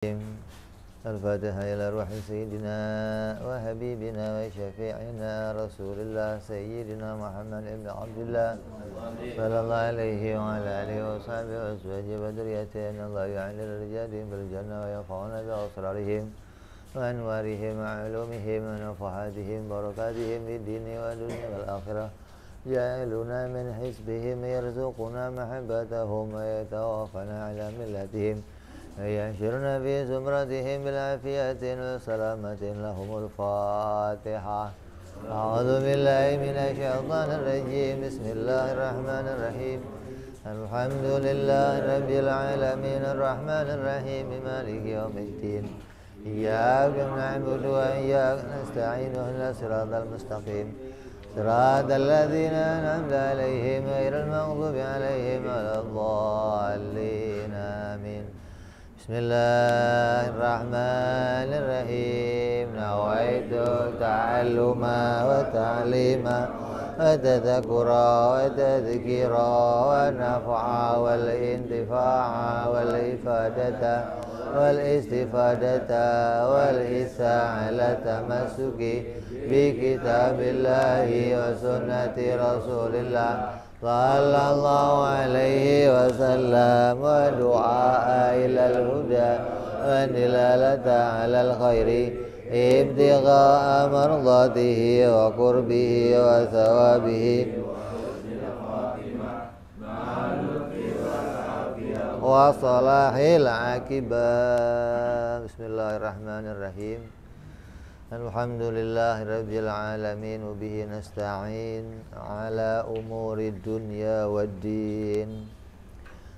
الفاتحة إلى روح سيدنا وحبيبنا وشفيعنا رسول الله سيدنا محمد بن عبد الله صلى الله عليه وعلى آله وصحبه وأزواجه وذريته أن الله يعلي رجالهم بالجنة ويرفعون بأسرارهم وأنوارهم وعلومهم ونفحاتهم وبركاتهم في الدين والدنيا والآخرة جعلنا من حزبهم يرزقنا محبتهم ويتوفنا على ملتهم ويحشرنا في زمرتهم بالعافية والسلامة لهم الفاتحة. أعوذ بالله من الشيطان الرجيم. بسم الله الرحمن الرحيم. الحمد لله رب العالمين الرحمن الرحيم مالك يوم الدين. إياك نعبد وإياك نستعين اهدنا الصراط المستقيم صراط الذين أنعمت عليهم غير المغضوب عليهم ولا الضالين آمين. بسم الله الرحمن الرحيم. نويت التعلم والتعليم والتذكر والتذكير والنفع والانتفاع والإفادة والاستفادة والإسعى على التمسك بكتاب الله وسنة رسول الله صلى الله عليه وسلم ودعاء إلى الهدى والدلالة على الخير ابتغاء مرضاته وقربه وثوابه وصلاح العاقبة. بسم الله الرحمن الرحيم. Alhamdulillahi rabbil alamin wa bihi nasta'in ala umuri dunya waddin.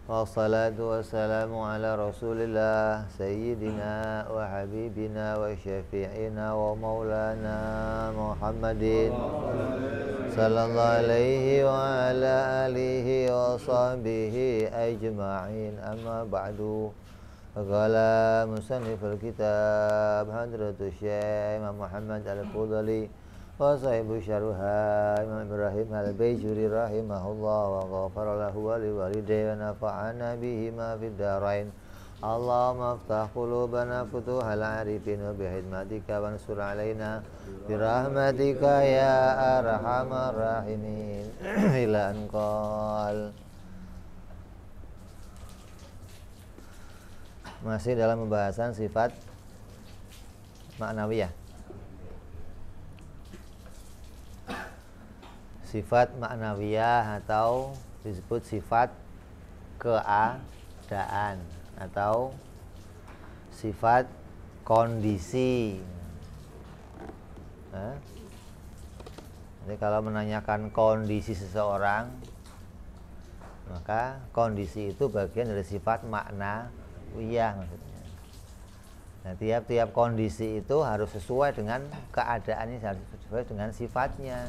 Wassalatu wassalamu ala rasulillah sayyidina wa habibina wa syafi'ina wa maulana Muhammadin sallallahu alaihi wa ala alihi wa sahbihi ajma'in. Amma ba'du. Qala musanniful kitab Hadratus Syekh Imam Muhammad Al-Fudali wa sahibu syarha Imam Ibrahim Al-Baijuri rahimahullah wa ghafara lahu wa liwalidayhi wa nafa'ana bihima fid darain. Allahumma aftah qulubana futuhal arifin wa bihidmatika wansur alaina birahmatika ya arhamar rahimin. Ila anqal. Masih dalam pembahasan sifat ma'nawiyah. Sifat ma'nawiyah atau disebut sifat keadaan atau sifat kondisi. Jadi kalau menanyakan kondisi seseorang, maka kondisi itu bagian dari sifat maknawiyah maksudnya. Nah, tiap-tiap kondisi itu harus sesuai dengan keadaannya, harus sesuai dengan sifatnya.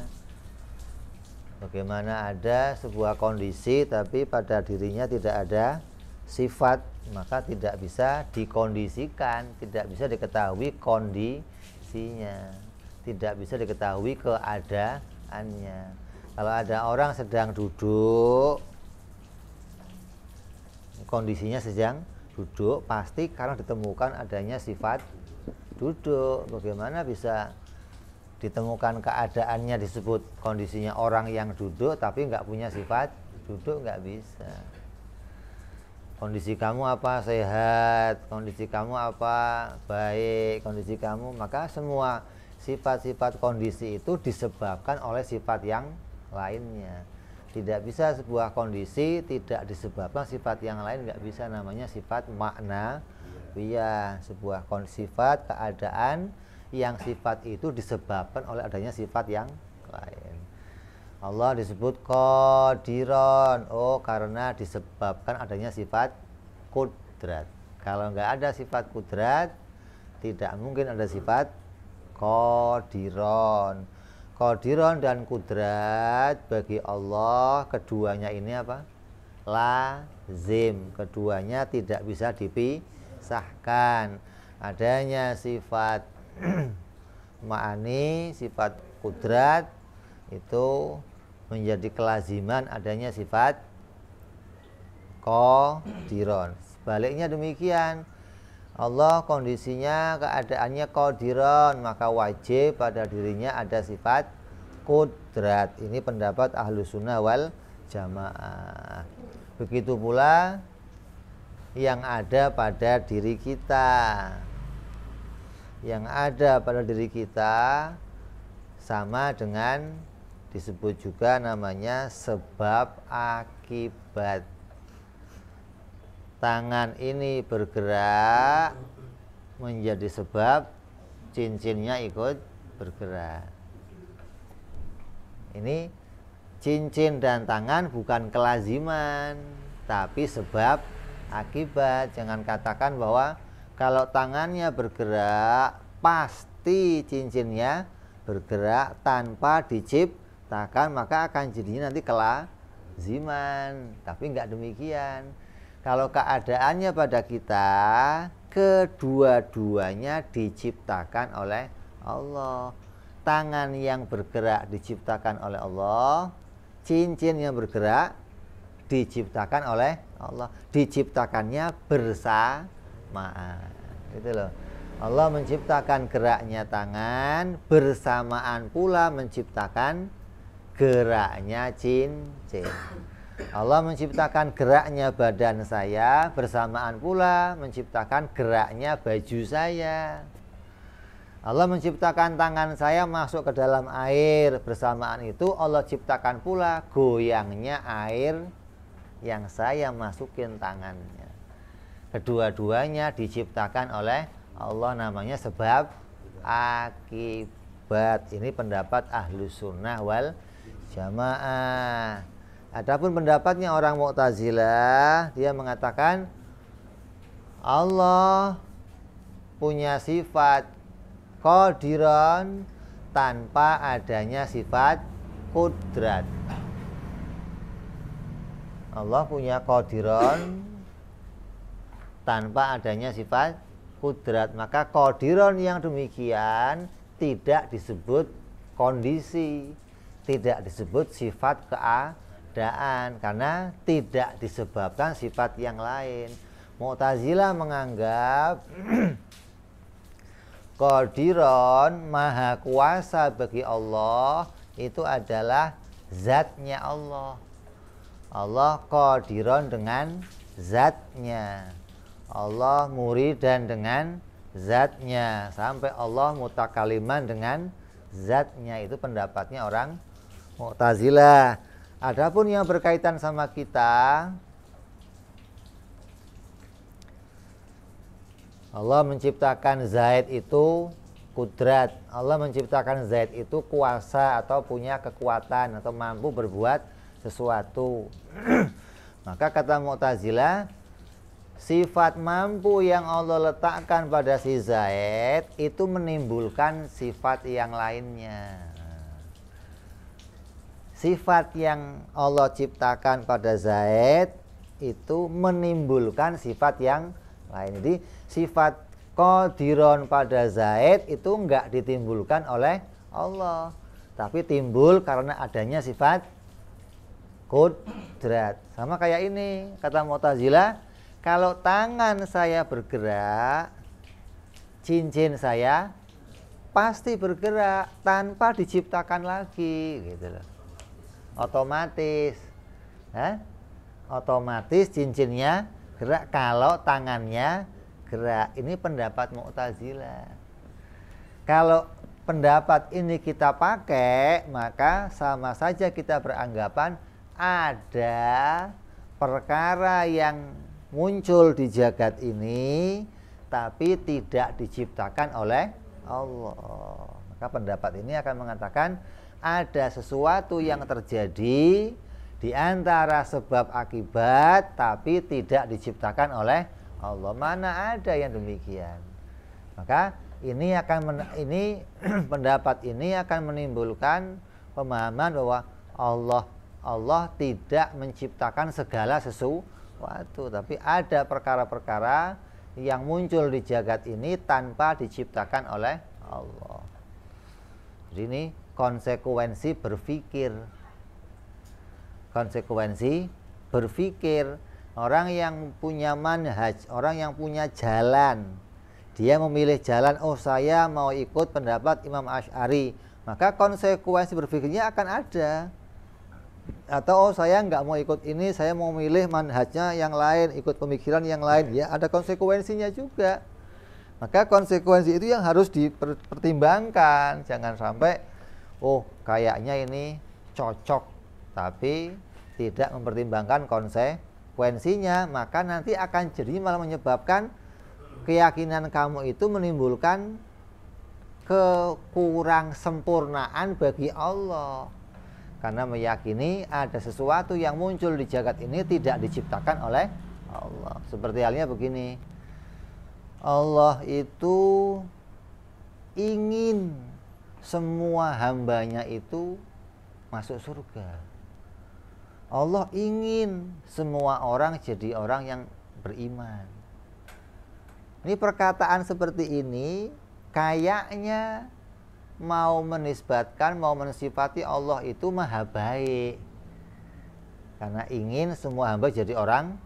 Bagaimana ada sebuah kondisi tapi pada dirinya tidak ada sifat, maka tidak bisa dikondisikan, tidak bisa diketahui kondisinya, tidak bisa diketahui keadaannya. Kalau ada orang sedang duduk, kondisinya sedang duduk, pasti karena ditemukan adanya sifat duduk. Bagaimana bisa ditemukan keadaannya disebut kondisinya orang yang duduk tapi nggak punya sifat duduk? Nggak bisa. Kondisi kamu apa? Sehat. Kondisi kamu apa? Baik. Kondisi kamu, maka semua sifat-sifat kondisi itu disebabkan oleh sifat yang lainnya. Tidak bisa sebuah kondisi tidak disebabkan sifat yang lain, nggak bisa. Namanya sifat maknawiyah, sebuah sifat keadaan yang sifat itu disebabkan oleh adanya sifat yang lain. Allah disebut qadiron, karena disebabkan adanya sifat kudrat. Kalau nggak ada sifat kudrat, tidak mungkin ada sifat qadiron. Qadiron dan kudrat bagi Allah, keduanya ini apa? Lazim. Keduanya tidak bisa dipisahkan. Adanya sifat ma'ani, sifat kudrat itu menjadi kelaziman adanya sifat qadiron. Sebaliknya demikian, Allah kondisinya keadaannya qadiron, maka wajib pada dirinya ada sifat qudrat. Ini pendapat Ahlus Sunnah wal Jamaah. Begitu pula yang ada pada diri kita. Yang ada pada diri kita sama dengan disebut juga namanya sebab akibat. Tangan ini bergerak menjadi sebab cincinnya ikut bergerak. Ini cincin dan tangan bukan kelaziman, tapi sebab akibat. Jangan katakan bahwa kalau tangannya bergerak pasti cincinnya bergerak tanpa diciptakan, maka akan jadinya nanti kelaziman. Tapi enggak demikian. Kalau keadaannya pada kita, kedua-duanya diciptakan oleh Allah. Tangan yang bergerak diciptakan oleh Allah, cincin yang bergerak diciptakan oleh Allah. Diciptakannya bersamaan. Gitu loh. Allah menciptakan geraknya tangan, bersamaan pula menciptakan geraknya cincin. Allah menciptakan geraknya badan saya, bersamaan pula menciptakan geraknya baju saya. Allah menciptakan tangan saya masuk ke dalam air, bersamaan itu Allah ciptakan pula goyangnya air yang saya masukin tangannya. Kedua-duanya diciptakan oleh Allah, namanya sebab akibat. Ini pendapat Ahlus Sunnah wal Jamaah. Adapun pendapatnya orang Mu'tazilah, dia mengatakan Allah punya sifat qadiran tanpa adanya sifat qudrat. Allah punya qadiran tanpa adanya sifat qudrat. Maka qadiran yang demikian tidak disebut kondisi, tidak disebut sifat keadaan, karena tidak disebabkan sifat yang lain. Mu'tazilah menganggap qadiron, maha kuasa bagi Allah, itu adalah zatnya Allah. Allah qadiron dengan zatnya, Allah muridan dengan zatnya, sampai Allah mutakaliman dengan zatnya. Itu pendapatnya orang Mu'tazilah. Adapun yang berkaitan sama kita, Allah menciptakan Zaid itu kudrat, Allah menciptakan Zaid itu kuasa atau punya kekuatan atau mampu berbuat sesuatu. Maka kata Mu'tazilah, sifat mampu yang Allah letakkan pada si Zaid itu menimbulkan sifat yang lainnya. Sifat yang Allah ciptakan pada Zaid itu menimbulkan sifat yang lain. Jadi sifat qadiron pada Zaid itu enggak ditimbulkan oleh Allah, tapi timbul karena adanya sifat qudrat. Sama kayak ini, kata Mu'tazilah, kalau tangan saya bergerak, cincin saya pasti bergerak tanpa diciptakan lagi, gitu loh. Otomatis, otomatis cincinnya gerak kalau tangannya gerak. Ini pendapat Mu'tazilah. Kalau pendapat ini kita pakai, maka sama saja kita beranggapan ada perkara yang muncul di jagat ini tapi tidak diciptakan oleh Allah. Maka pendapat ini akan mengatakan ada sesuatu yang terjadi di antara sebab akibat tapi tidak diciptakan oleh Allah. Mana ada yang demikian? Maka ini pendapat ini akan menimbulkan pemahaman bahwa Allah tidak menciptakan segala sesuatu, tapi ada perkara-perkara yang muncul di jagat ini tanpa diciptakan oleh Allah. Jadi ini konsekuensi berpikir. Konsekuensi berpikir. Orang yang punya manhaj, orang yang punya jalan Dia memilih jalan, oh saya mau ikut pendapat Imam Asy'ari, maka konsekuensi berpikirnya akan ada. Atau oh saya nggak mau ikut ini, saya mau milih manhajnya yang lain, ikut pemikiran yang lain, ya ada konsekuensinya juga. Maka konsekuensi itu yang harus dipertimbangkan. Jangan sampai oh kayaknya ini cocok tapi tidak mempertimbangkan konsekuensinya, maka nanti akan jadi malah menyebabkan keyakinan kamu itu menimbulkan kekurang sempurnaan bagi Allah. Karena meyakini ada sesuatu yang muncul di jagat ini tidak diciptakan oleh Allah. Seperti halnya begini, Allah itu ingin semua hambanya itu masuk surga. Allah ingin semua orang jadi orang yang beriman. Ini perkataan seperti ini kayaknya mau menisbatkan, mau mensifati Allah itu maha baik. Karena ingin semua hamba jadi orang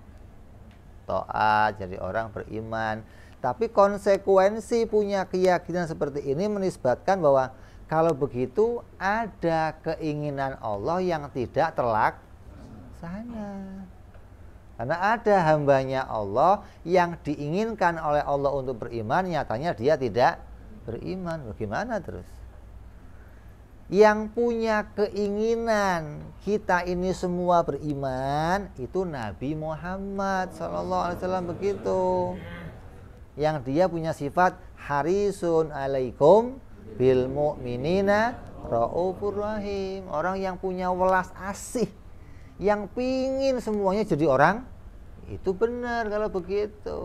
taat, jadi orang beriman. Tapi konsekuensi punya keyakinan seperti ini menisbatkan bahwa kalau begitu ada keinginan Allah yang tidak terlaksana. Karena ada hambanya Allah yang diinginkan oleh Allah untuk beriman, nyatanya dia tidak beriman. Bagaimana terus? Yang punya keinginan kita ini semua beriman itu Nabi Muhammad SAW, begitu. Yang dia punya sifat harisun alaikum bil mu'minina raufur rahim, orang yang punya welas asih, yang pingin semuanya jadi orang itu benar. Kalau begitu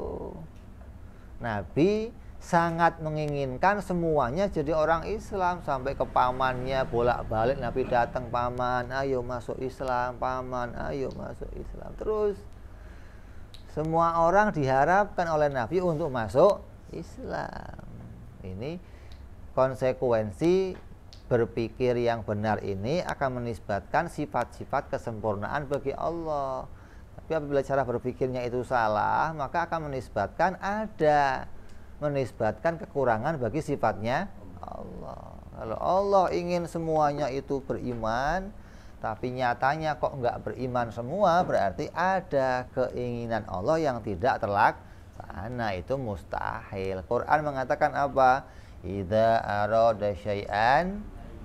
Nabi sangat menginginkan semuanya jadi orang Islam. Sampai ke pamannya bolak-balik Nabi datang, paman ayo masuk Islam, paman ayo masuk Islam. Terus semua orang diharapkan oleh Nabi untuk masuk Islam. Ini konsekuensi berpikir yang benar ini akan menisbatkan sifat-sifat kesempurnaan bagi Allah. Tapi apabila cara berpikirnya itu salah, maka akan menisbatkan kekurangan bagi sifatnya Allah. Kalau Allah ingin semuanya itu beriman, tapi nyatanya kok enggak beriman semua, berarti ada keinginan Allah yang tidak terlaksana. Itu mustahil. Quran mengatakan apa? Idza arada syai'an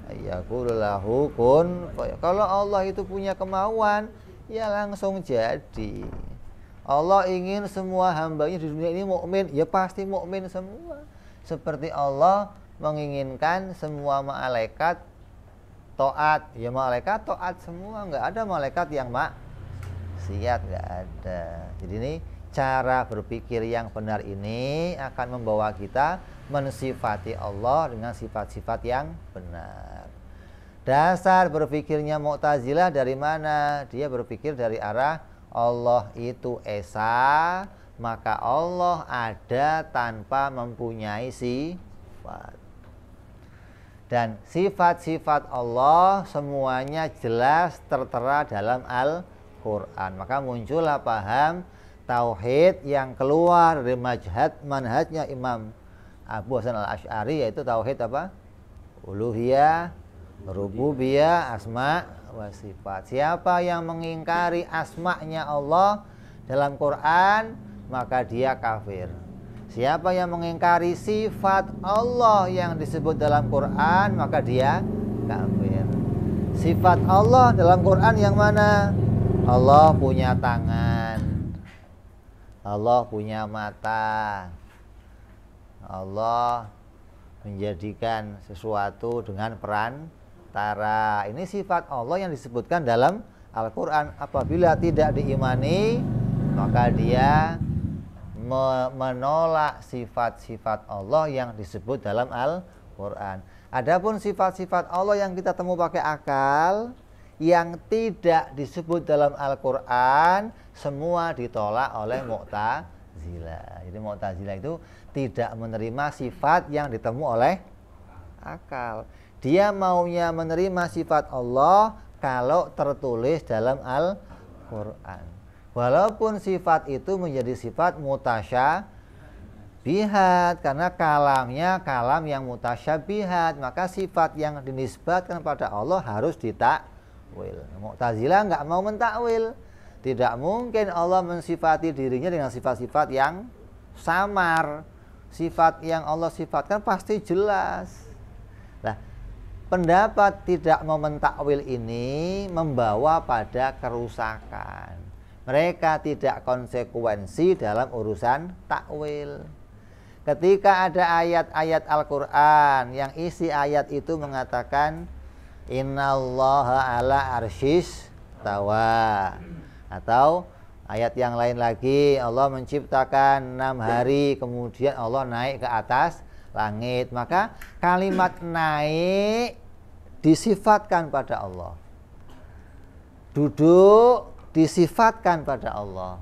yaqulu lahu kun. Kalau Allah itu punya kemauan, ya langsung jadi. Allah ingin semua hambanya di dunia ini mukmin, ya pasti mukmin semua. Seperti Allah menginginkan semua malaikat taat, ya malaikat taat semua. Enggak ada malaikat yang maksiat, enggak ada. Jadi ini cara berpikir yang benar ini akan membawa kita mensifati Allah dengan sifat-sifat yang benar. Dasar berpikirnya Mu'tazilah dari mana? Dia berpikir dari arah Allah itu esa, maka Allah ada tanpa mempunyai sifat. Dan sifat-sifat Allah semuanya jelas tertera dalam Al-Quran. Maka muncullah paham tauhid yang keluar dari manhajnya Imam Abu Hasan Al-Asy'ari, yaitu tauhid apa? Uluhiyah, rububiyah, asma wa sifat. Siapa yang mengingkari asma'nya Allah dalam Quran, maka dia kafir. Siapa yang mengingkari sifat Allah yang disebut dalam Quran, maka dia kafir. Sifat Allah dalam Quran yang mana? Allah punya tangan, Allah punya mata, Allah menjadikan sesuatu dengan perantara. Ini sifat Allah yang disebutkan dalam Al-Quran. Apabila tidak diimani, maka dia menolak sifat-sifat Allah yang disebut dalam Al-Quran. Adapun sifat-sifat Allah yang kita temu pakai akal, yang tidak disebut dalam Al-Quran, semua ditolak oleh Mu'tazilah. Jadi Mu'tazilah itu tidak menerima sifat yang ditemu oleh akal. Dia maunya menerima sifat Allah kalau tertulis dalam Al-Quran. Walaupun sifat itu menjadi sifat mutasyabihat, karena kalamnya kalam yang mutasyabihat, maka sifat yang dinisbatkan pada Allah harus ditakwil. Mu'tazilah nggak mau mentakwil. Tidak mungkin Allah mensifati dirinya dengan sifat-sifat yang samar. Sifat yang Allah sifatkan pasti jelas. Nah, pendapat tidak mau mentakwil ini membawa pada kerusakan. Mereka tidak konsekuensi dalam urusan takwil. Ketika ada ayat-ayat Al-Quran yang isi ayat itu mengatakan innallaha ala arsyis tawa, atau ayat yang lain lagi Allah menciptakan 6 hari kemudian Allah naik ke atas langit, maka kalimat naik disifatkan pada Allah, duduk disifatkan pada Allah,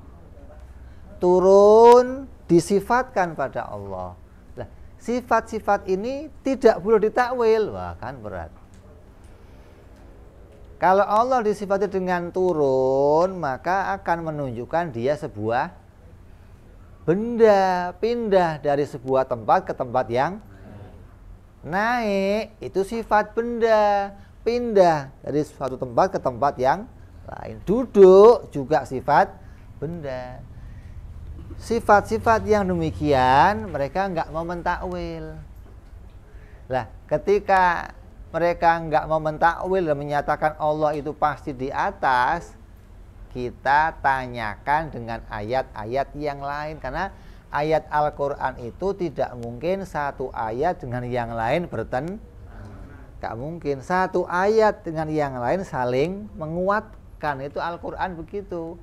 turun disifatkan pada Allah. Nah, sifat-sifat ini tidak boleh ditakwil. Wah, kan berat. Kalau Allah disifati dengan turun, maka akan menunjukkan dia sebuah benda, pindah dari sebuah tempat ke tempat yang naik. Itu sifat benda, pindah dari suatu tempat ke tempat yang lain. Duduk juga sifat benda. Sifat-sifat yang demikian mereka nggak mau mentakwil. Lah, ketika mereka nggak mau mentakwil dan menyatakan Allah itu pasti di atas, kita tanyakan dengan ayat-ayat yang lain, karena ayat Al-Quran itu tidak mungkin satu ayat dengan yang lain nggak mungkin satu ayat dengan yang lain saling menguatkan. Itu Al-Quran begitu,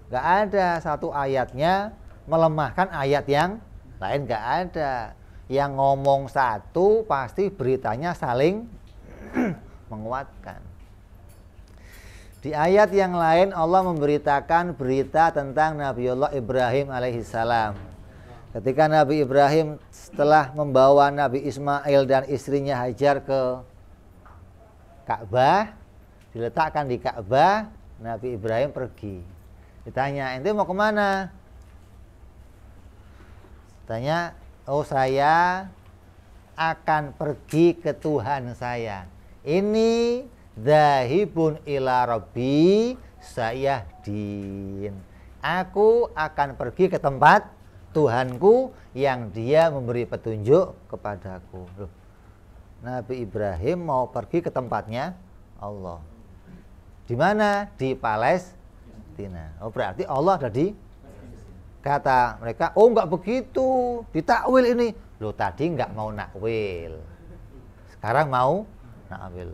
nggak ada satu ayatnya melemahkan ayat yang lain, nggak ada. Yang ngomong satu pasti beritanya saling menguatkan. Di ayat yang lain Allah memberitakan berita tentang Nabiullah Ibrahim alaihissalam. Ketika Nabi Ibrahim setelah membawa Nabi Ismail dan istrinya Hajar ke Ka'bah, diletakkan di Ka'bah, Nabi Ibrahim pergi. Ditanya, ente mau kemana? Tanya, oh saya akan pergi ke Tuhan saya. Ini dzahibun ila rabbi sayahdin. Aku akan pergi ke tempat Tuhanku yang dia memberi petunjuk kepadaku. Loh, Nabi Ibrahim mau pergi ke tempatnya Allah. Di mana? Di Palestina. Oh, berarti Allah ada di. Kata mereka, oh enggak begitu, ditakwil ini. Loh, tadi enggak mau nakwil, sekarang mau nakwil.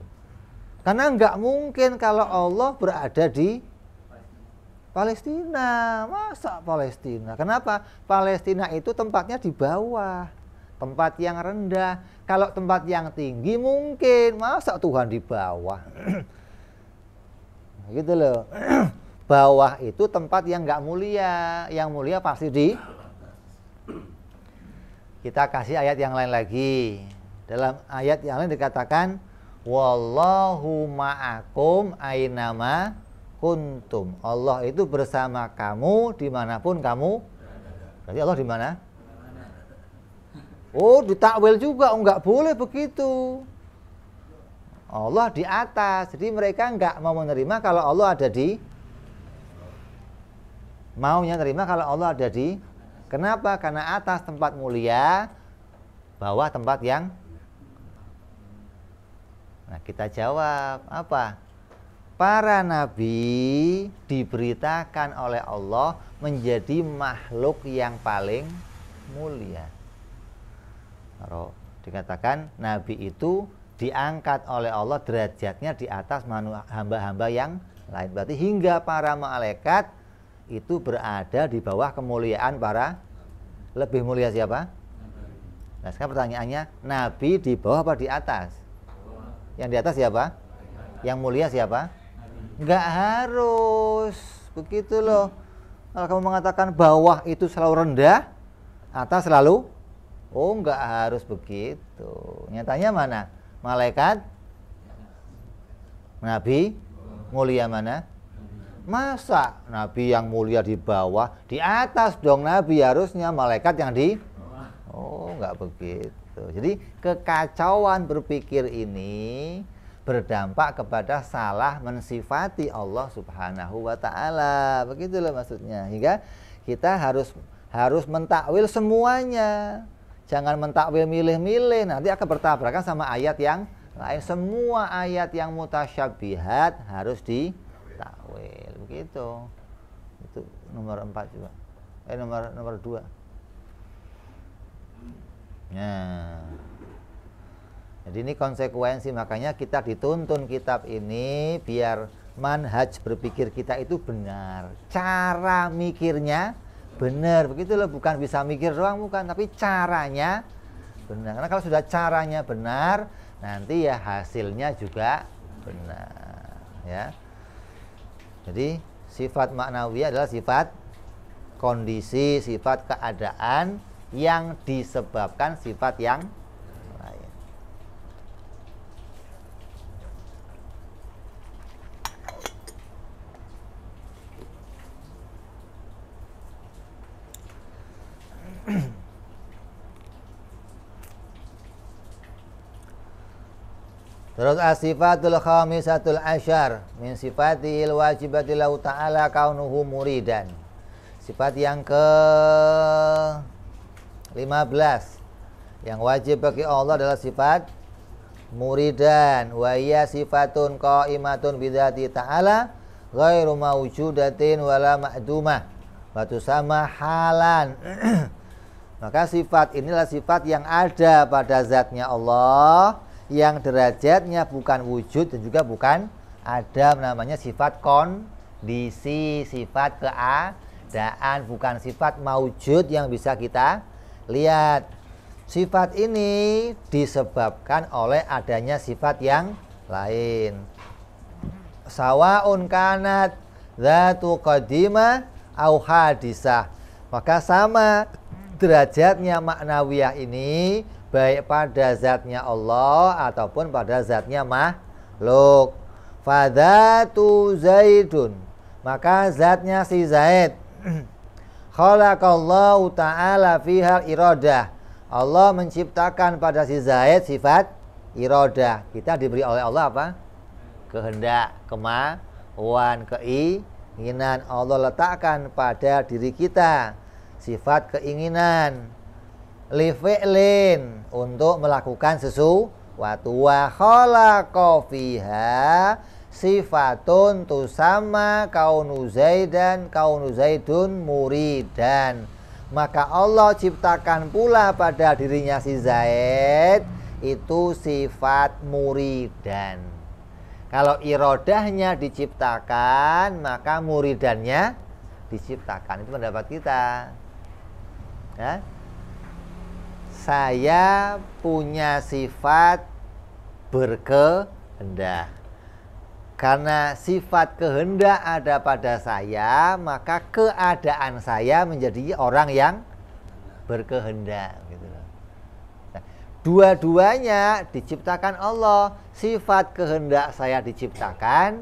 Karena enggak mungkin kalau Allah berada di Palestina. Masa Palestina? Kenapa? Palestina itu tempatnya di bawah, tempat yang rendah. Kalau tempat yang tinggi mungkin, masa Tuhan di bawah? Gitu loh. Bawah itu tempat yang nggak mulia, yang mulia pasti di. Kita kasih ayat yang lain lagi. Dalam ayat yang lain dikatakan, wallahu ma'akum ainama kuntum. Allah itu bersama kamu dimanapun kamu. Berarti Allah di mana? Oh, ditakwil juga, nggak boleh begitu. Allah di atas, jadi mereka nggak mau menerima kalau Allah ada di. Maunya terima kalau Allah ada di. Kenapa? Karena atas tempat mulia, bawah tempat yang. Nah, kita jawab apa? Para nabi diberitakan oleh Allah menjadi makhluk yang paling mulia. Kalau dikatakan nabi itu diangkat oleh Allah derajatnya di atas hamba-hamba yang lain. Berarti hingga para malaikat itu berada di bawah kemuliaan para. Lebih mulia siapa? Nah, sekarang pertanyaannya, nabi di bawah apa di atas? Yang di atas siapa? Yang mulia siapa? Enggak harus begitu loh. Kalau kamu mengatakan bawah itu selalu rendah, atas selalu, oh enggak harus begitu. Nyatanya mana? Malaikat? Nabi? Mulia mana? Masa nabi yang mulia di bawah? Di atas dong nabi, harusnya malaikat yang di. nggak begitu. Jadi kekacauan berpikir ini berdampak kepada salah mensifati Allah Subhanahu wa taala. Begitulah maksudnya. Hingga kita harus mentakwil semuanya. Jangan mentakwil milih-milih, nanti akan bertabrakan sama ayat yang lain. Semua ayat yang mutasyabihat harus ditakwil. Begitu. Itu nomor 4 juga. Nomor 2. Nah, jadi ini konsekuensi, makanya kita dituntun kitab ini biar manhaj berpikir kita itu benar, cara mikirnya benar, begitu loh. Bukan bisa mikir doang, bukan, tapi caranya benar. Karena kalau sudah caranya benar, nanti ya hasilnya juga benar, ya. Jadi sifat maknawiyah adalah sifat kondisi, sifat keadaan yang disebabkan sifat yang lain. Terus as-sifatul khamisatul asyar min sifatihil wajibati lahu ta'ala kaunuhu muridan. Sifat yang ke-15 yang wajib bagi Allah adalah sifat muridan. Wa hiya sifatun qaimatun bidzati ta'ala ghairu mawjudatin wala ma'dumah wa tusamma halan. Maka sifat inilah sifat yang ada pada zatnya Allah, yang derajatnya bukan wujud dan juga bukan ada, namanya sifat kondisi, sifat keadaan, bukan sifat maujud yang bisa kita lihat. Sifat ini disebabkan oleh adanya sifat yang lain. Sawaun kanat dzatu qadimah au hadisah. Maka sama derajatnya maknawiyah ini baik pada zatnya Allah ataupun pada zatnya makhluk. Fadzatu Zaidun, maka zatnya si Zaid, khalaqallahu ta'ala fiha iradah. Allah menciptakan pada si Zaid sifat iradah. Kita diberi oleh Allah apa? Kehendak, kemauan, keinginan. Allah letakkan pada diri kita sifat keinginan, li fi'lin, untuk melakukan sesuatu. Wa khalaqa fiha sifatun tusamma kaunu zaidun muridan. Maka Allah ciptakan pula pada dirinya si Zaid itu sifat muridan. Kalau irodahnya diciptakan, maka muridannya diciptakan. Itu pendapat kita, ya. Saya punya sifat berkehendak. Karena sifat kehendak ada pada saya, maka keadaan saya menjadi orang yang berkehendak, gitu. Nah, dua-duanya diciptakan Allah. Sifat kehendak saya diciptakan,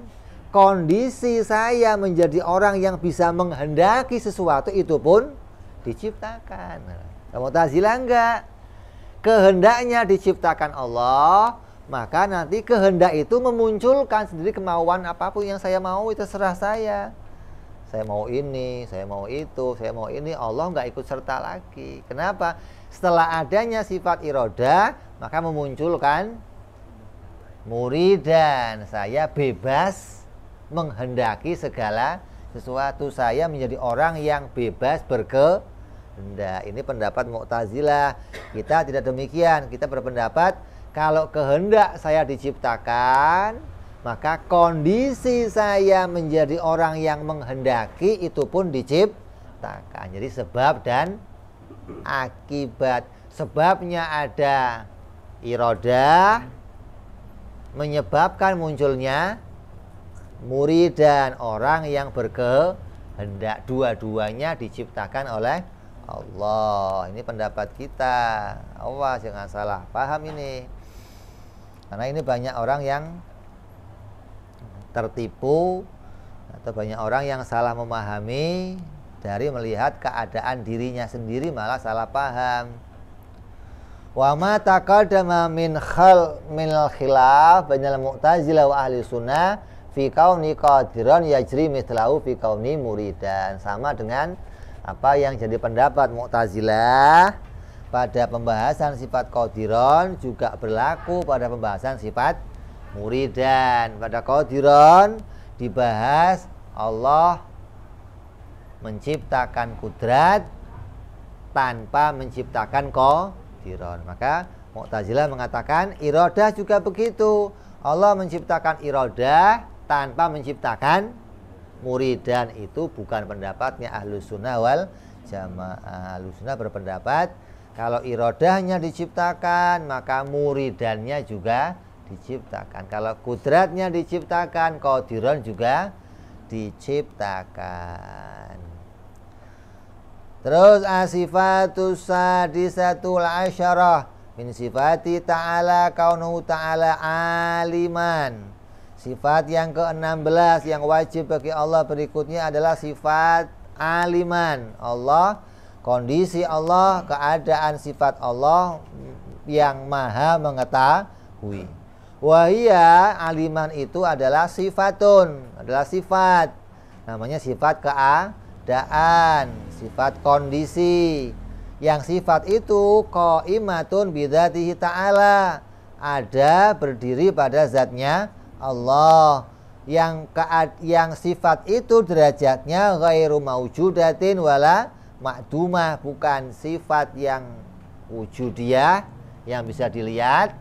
kondisi saya menjadi orang yang bisa menghendaki sesuatu itu pun diciptakan. Mu'tazilah enggak. Kehendaknya diciptakan Allah, maka nanti kehendak itu memunculkan sendiri kemauan apapun yang saya mau, itu terserah saya. Saya mau ini, saya mau itu, saya mau ini. Allah nggak ikut serta lagi. Kenapa? Setelah adanya sifat iroda, maka memunculkan muridan. Saya bebas menghendaki segala sesuatu. Saya menjadi orang yang bebas berkehendak. Ini pendapat Mu'tazilah. Kita tidak demikian. Kita berpendapat kalau kehendak saya diciptakan, maka kondisi saya menjadi orang yang menghendaki itu pun diciptakan. Jadi sebab dan akibat. Sebabnya ada irodah, menyebabkan munculnya muridan, orang yang berkehendak. Dua-duanya diciptakan oleh Allah. Ini pendapat kita. Awas jangan salah paham ini. Karena ini banyak orang yang tertipu atau banyak orang yang salah memahami dari melihat keadaan dirinya sendiri, malah salah paham. Wa ma taqaddama min khilaf bainal Mu'tazilah wa ahli sunnah fi kauni qadiran yajri mithlahu fi kauni muridan. Sama dengan apa yang jadi pendapat Mu'tazilah pada pembahasan sifat qadiran juga berlaku pada pembahasan sifat muridan. Pada qadiran dibahas Allah menciptakan kudrat tanpa menciptakan qadiran. Maka Mu'tazilah mengatakan iradah juga begitu. Allah menciptakan iradah tanpa menciptakan muridan. Itu bukan pendapatnya Ahlus Sunnah wal Jamaah. Ahlus Sunnah berpendapat kalau iradahnya diciptakan, maka muridannya juga diciptakan. Kalau kudratnya diciptakan, qadiran juga diciptakan. Terus asifatus sadisatul asyarah min sifati ta'ala kaunuhu ta'ala aliman. Sifat yang ke-16 yang wajib bagi Allah berikutnya adalah sifat aliman. Allah, kondisi Allah, keadaan sifat Allah yang maha mengetahui. Wahia aliman itu adalah sifatun, adalah sifat. Namanya sifat keadaan, sifat kondisi. Yang sifat itu qaimatun bidzatihi ta'ala, ada berdiri pada zatnya Allah. Yang sifat itu derajatnya ghairu maujudatin wala ma'dumah, bukan sifat yang wujudiyah yang bisa dilihat,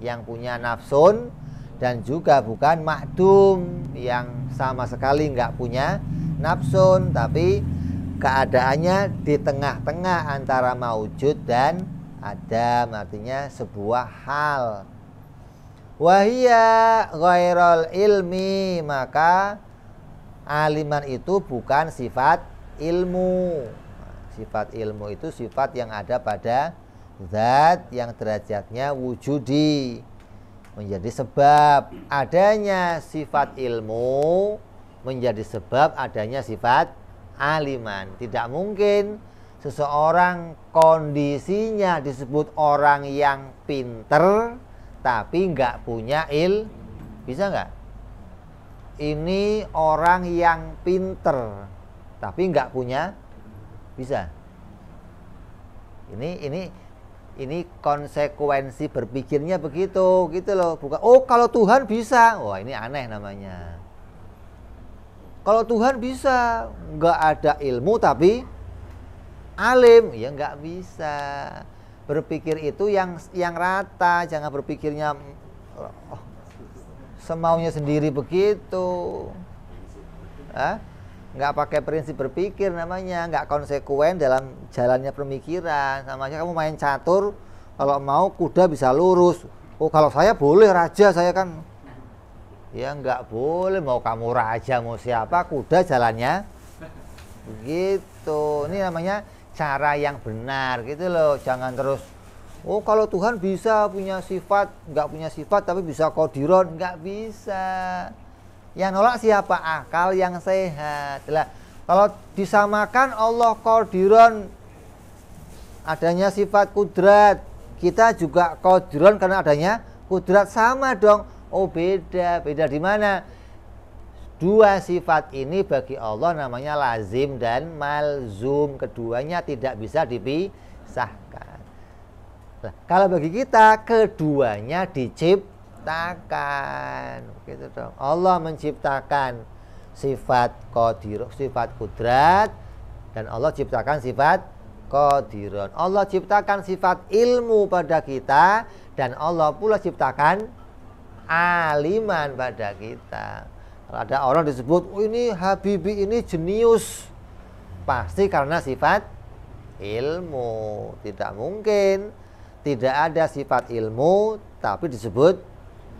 yang punya nafsun, dan juga bukan ma'dum yang sama sekali nggak punya nafsun, tapi keadaannya di tengah-tengah antara maujud dan adam, artinya sebuah hal. Wahia ghairul ilmi, maka aliman itu bukan sifat ilmu. Sifat ilmu itu sifat yang ada pada zat yang derajatnya wujudi, menjadi sebab adanya sifat ilmu, menjadi sebab adanya sifat aliman. Tidak mungkin seseorang kondisinya disebut orang yang pinter tapi nggak punya bisa nggak? Ini orang yang pinter tapi nggak punya, bisa? Ini konsekuensi berpikirnya begitu, gitu loh. Bukan, oh kalau Tuhan bisa, wah ini aneh namanya. Kalau Tuhan bisa, nggak ada ilmu tapi alim, ya nggak bisa. Berpikir itu yang rata, jangan berpikirnya semaunya sendiri begitu. Nggak pakai prinsip berpikir namanya, nggak konsekuen dalam jalannya pemikiran. Sama aja kamu main catur, kalau mau kuda bisa lurus. Oh kalau saya boleh raja, saya kan. Ya nggak boleh, mau kamu raja mau siapa, kuda jalannya begitu. Ini namanya cara yang benar gitu loh. Jangan terus, oh kalau Tuhan bisa punya sifat, nggak punya sifat tapi bisa qadiron, nggak bisa. Yang nolak siapa? Akal yang sehat. Lah, kalau disamakan Allah qadiron, adanya sifat kudrat, kita juga qadiron karena adanya kudrat, sama dong. Oh beda di mana? Dua sifat ini bagi Allah namanya lazim dan malzum. Keduanya tidak bisa dipisahkan. Nah, kalau bagi kita keduanya diciptakan. Gitu dong. Allah menciptakan sifat qadir, sifat kudrat, dan Allah ciptakan sifat qadiron. Allah ciptakan sifat ilmu pada kita, dan Allah pula ciptakan aliman pada kita. Kalau ada orang disebut, oh ini Habibie ini jenius, pasti karena sifat ilmu. Tidak mungkin tidak ada sifat ilmu tapi disebut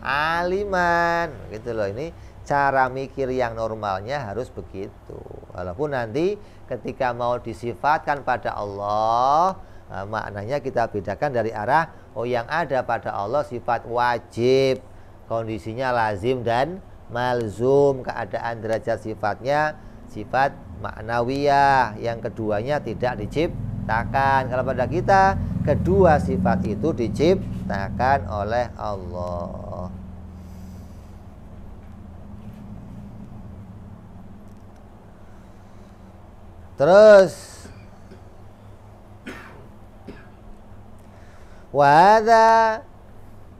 aliman, gitu loh. Ini cara mikir yang normalnya harus begitu. Walaupun nanti ketika mau disifatkan pada Allah, maknanya kita bedakan dari arah, oh yang ada pada Allah sifat wajib, kondisinya lazim dan malzum, keadaan derajat sifatnya sifat maknawiyah, yang keduanya tidak diciptakan. Kalau pada kita kedua sifat itu diciptakan oleh Allah. Terus wa hadza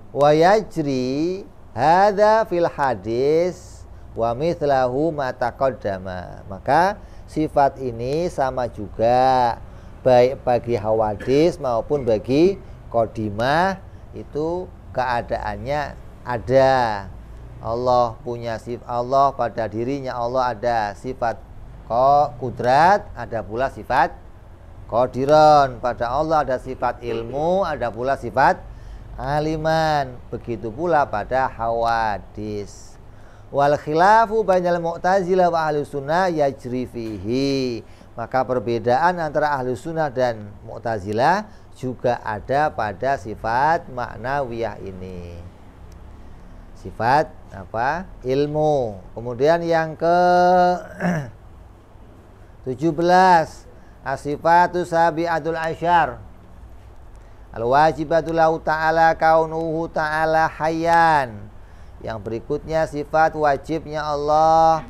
wa yajri hadza fil hadis wa mithlahu ma taqaddama. Maka sifat ini sama juga baik bagi hawadis maupun bagi qadimah, itu keadaannya ada. Allah punya sifat, Allah pada dirinya Allah ada sifat kudrat, ada pula sifat qadiran. Pada Allah ada sifat ilmu, ada pula sifat aliman. Begitu pula pada hawadis. Wal khilafu bainal mu'tazilah wa ahli sunnah yajri fihi. Maka perbedaan antara ahli sunnah dan mu'tazilah juga ada pada sifat maknawiyah ini. Sifat apa? Ilmu. Kemudian yang ke 17 as-sifatu sabi'atul asyar al-wajibatu lahu ta'ala kaunuhu ta'ala hayyan. Yang berikutnya sifat wajibnya Allah,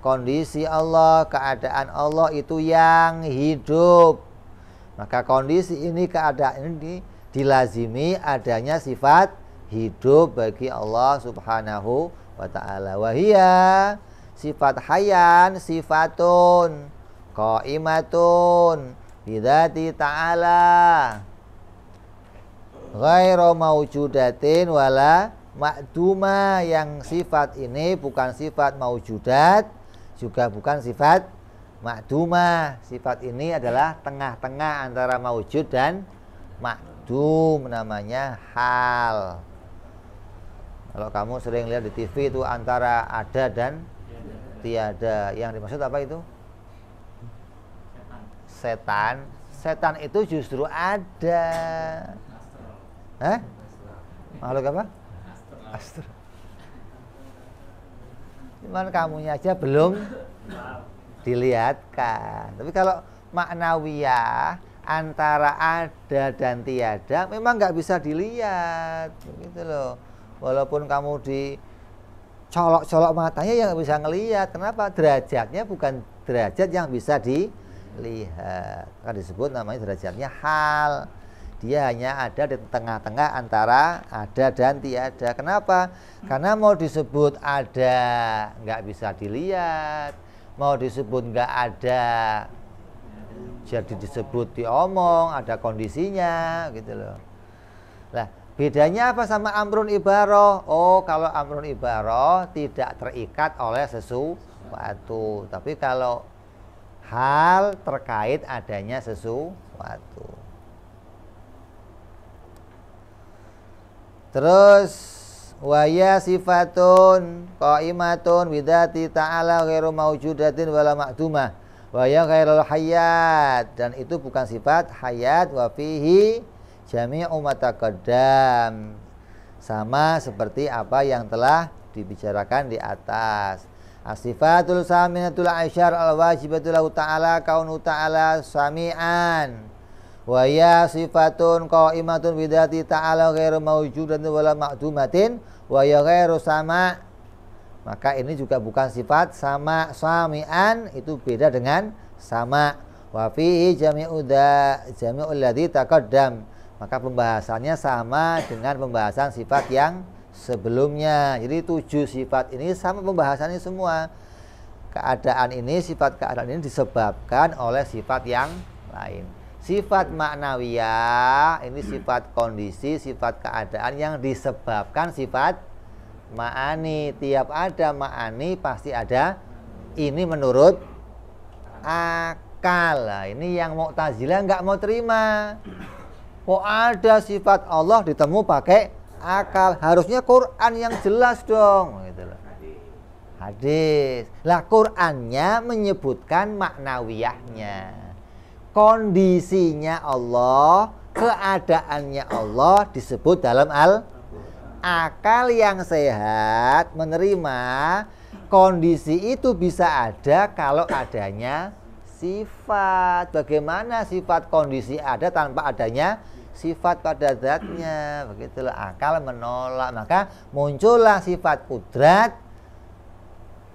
kondisi Allah, keadaan Allah itu yang hidup. Maka kondisi ini, keadaan ini dilazimi adanya sifat hidup bagi Allah subhanahu wa ta'ala. Wahia sifat hayyan sifatun qaimatun bidzati ta'ala ghairu maujudatin wala ma'duma. Yang sifat ini bukan sifat maujudat, juga bukan sifat ma'duma. Sifat ini adalah tengah-tengah antara maujud dan ma'dum, namanya hal. Kalau kamu sering lihat di TV itu antara ada dan tiada. Yang dimaksud apa itu? Setan. Setan itu justru ada. Hah? Makhluk apa? Astro. Cuman kamunya aja belum dilihatkan. Tapi kalau maknawiyah antara ada dan tiada memang nggak bisa dilihat, begitu loh. Walaupun kamu dicolok-colok matanya ya nggak bisa ngelihat. Kenapa? Derajatnya bukan derajat yang bisa dilihat. Kan disebut namanya derajatnya hal. Dia hanya ada di tengah-tengah antara ada dan tiada. Kenapa? Karena mau disebut ada nggak bisa dilihat, mau disebut nggak ada jadi disebut diomong, ada kondisinya gitu loh. Nah, bedanya apa sama amrun ibaroh? Oh, kalau amrun ibaroh tidak terikat oleh sesuatu. Tapi kalau hal terkait adanya sesuatu. Terus waya sifatun qaimatun bidzati ta'ala ghairu maujudatin wala ma'dumah wa ya ghairul hayat. Dan itu bukan sifat hayat. Wa fihi jami'u ma taqaddam, sama seperti apa yang telah dibicarakan di atas. As-sifatul saminatul asyar al-wajibatul lahu ta'ala kaunu ta'ala sami'an wa ya sifatun qaimatun bidzati ta'ala ghairu maujudatin wala ma'dumatin wa ya ghairu sama. Maka ini juga bukan sifat sama. Sami'an itu beda dengan sama. Wa fihi jami'ul ladzi taqaddam. Maka pembahasannya sama dengan pembahasan sifat yang sebelumnya. Jadi 7 sifat ini sama pembahasannya semua. Keadaan ini, sifat keadaan ini disebabkan oleh sifat yang lain. Sifat maknawiyah ini sifat kondisi, sifat keadaan yang disebabkan sifat ma'ani. Tiap ada ma'ani pasti ada ini menurut akal. Nah, ini yang Mu'tazilah nggak mau terima. Kok ada sifat Allah ditemu pakai akal? Harusnya Quran yang jelas dong, gitu loh. Hadis. Lah Qurannya menyebutkan maknawiyahnya. Kondisinya Allah, keadaannya Allah disebut dalam akal yang sehat menerima kondisi itu bisa ada kalau adanya sifat. Bagaimana sifat kondisi ada tanpa adanya sifat pada zatnya, begitulah. Akal menolak, maka muncullah sifat kudrat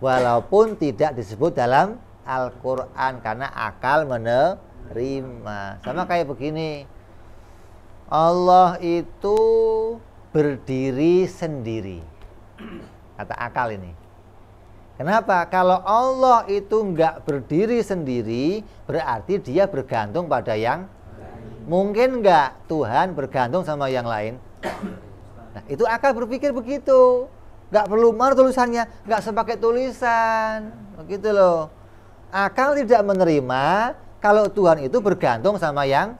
walaupun tidak disebut dalam Al-Quran karena akal menerima. Sama kayak begini, Allah itu berdiri sendiri, kata akal ini. Kenapa? Kalau Allah itu enggak berdiri sendiri, berarti dia bergantung pada yang mungkin enggak Tuhan bergantung sama yang lain. Nah, itu akal berpikir begitu. Enggak perlu mana tulisannya, enggak sepakai tulisan. Begitu loh. Akal tidak menerima kalau Tuhan itu bergantung sama yang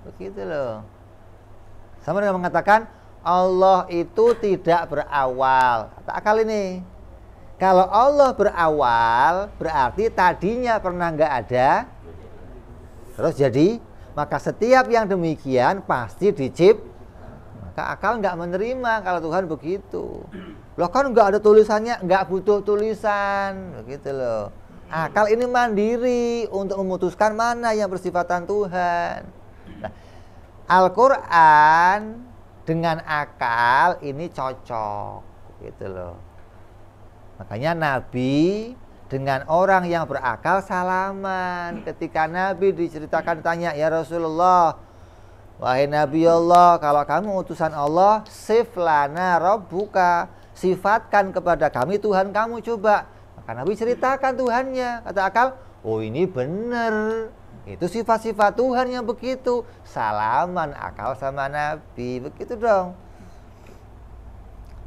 begitu loh. Sama dengan mengatakan Allah itu tidak berawal. Kata akal ini. Kalau Allah berawal, berarti tadinya pernah nggak ada, terus jadi, maka setiap yang demikian pasti dicipta. Maka akal nggak menerima kalau Tuhan begitu. Loh kan nggak ada tulisannya, nggak butuh tulisan, begitu loh. Akal ini mandiri untuk memutuskan mana yang bersifatan Tuhan. Nah, Al-Quran dengan akal ini cocok, gitu loh. Makanya Nabi dengan orang yang berakal salaman. Ketika Nabi diceritakan tanya, ya Rasulullah, wahai Nabi Allah, kalau kamu utusan Allah, sif lana rabbuka, sifatkan kepada kami Tuhan kamu coba. Maka Nabi ceritakan Tuhannya. Kata akal, oh ini benar, itu sifat-sifat Tuhan yang begitu. Salaman akal sama Nabi, begitu dong.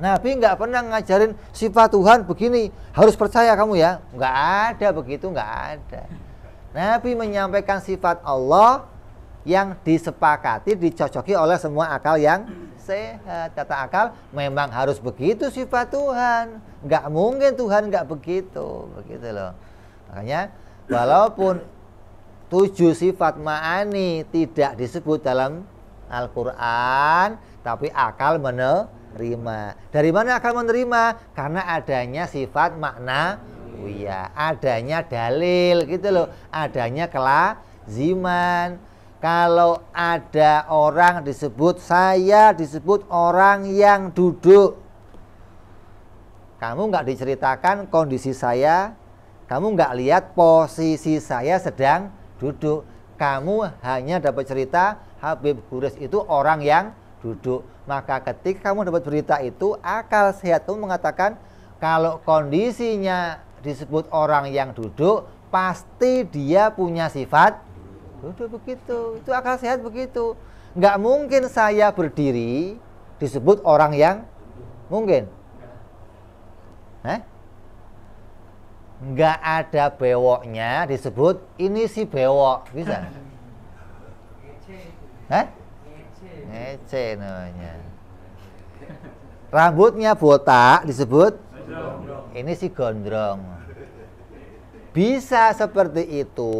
Nabi nggak pernah ngajarin sifat Tuhan begini, harus percaya kamu ya. Nggak ada begitu, nggak ada. Nabi menyampaikan sifat Allah yang disepakati, dicocoki oleh semua akal yang sehat. Kata akal, memang harus begitu sifat Tuhan. Nggak mungkin Tuhan nggak begitu, begitu loh. Makanya walaupun 7 sifat ma'ani tidak disebut dalam Al-Quran, tapi akal menerima. Dari mana akal menerima? Karena adanya sifat maknawiyah, adanya dalil gitu loh, adanya kelaziman. Kalau ada orang disebut saya, disebut orang yang duduk, kamu nggak diceritakan kondisi saya, kamu nggak lihat posisi saya sedang duduk, kamu hanya dapat cerita Habib Gures itu orang yang duduk. Maka ketika kamu dapat berita itu, akal sehat kamu mengatakan kalau kondisinya disebut orang yang duduk, pasti dia punya sifat duduk, begitu. Itu akal sehat begitu. Nggak mungkin saya berdiri disebut orang yang mungkin. Nggak ada bewoknya disebut ini si bewok, bisa? Ngece namanya. Rambutnya botak disebut ini si gondrong. Bisa seperti itu,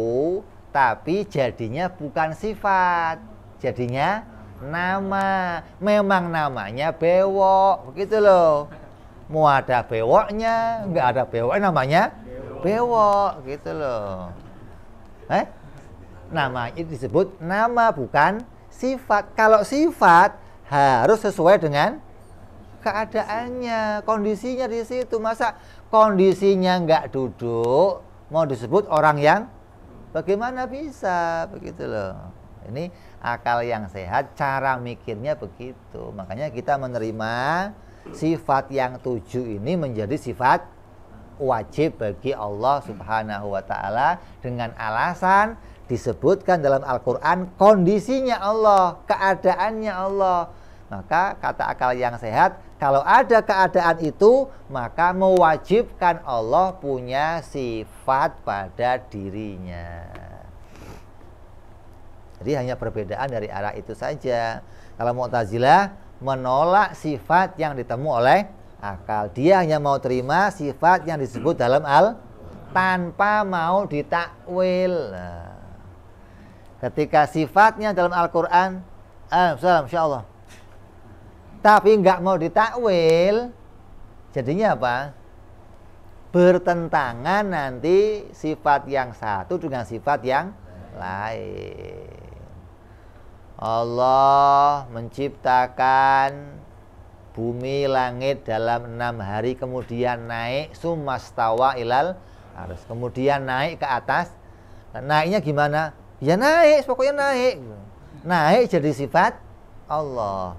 tapi jadinya bukan sifat, jadinya nama. Memang namanya bewok, begitu loh. Mau ada bewoknya, nggak ada bewoknya, namanya bewok, gitu loh. Namanya disebut nama, bukan sifat. Kalau sifat harus sesuai dengan keadaannya, kondisinya di situ. Masa kondisinya nggak duduk mau disebut orang yang bagaimana bisa, begitu loh. Ini akal yang sehat, cara mikirnya begitu. Makanya kita menerima sifat yang 7 ini menjadi sifat wajib bagi Allah Subhanahu wa ta'ala dengan alasan disebutkan dalam Al-Quran kondisinya Allah, keadaannya Allah. Maka kata akal yang sehat, kalau ada keadaan itu, maka mewajibkan Allah punya sifat pada dirinya. Jadi hanya perbedaan dari arah itu saja. Kalau Mu'tazilah menolak sifat yang ditemu oleh akal. Dia hanya mau terima sifat yang disebut dalam tanpa mau ditakwil. Ketika sifatnya dalam Al-Quran, insyaallah, tapi nggak mau ditakwil, jadinya apa? Bertentangan nanti sifat yang satu dengan sifat yang lain. Allah menciptakan bumi langit dalam 6 hari, kemudian naik summastawa ilal arsy, kemudian naik ke atas. Nah, naiknya gimana? Ya naik, pokoknya naik. Naik jadi sifat Allah.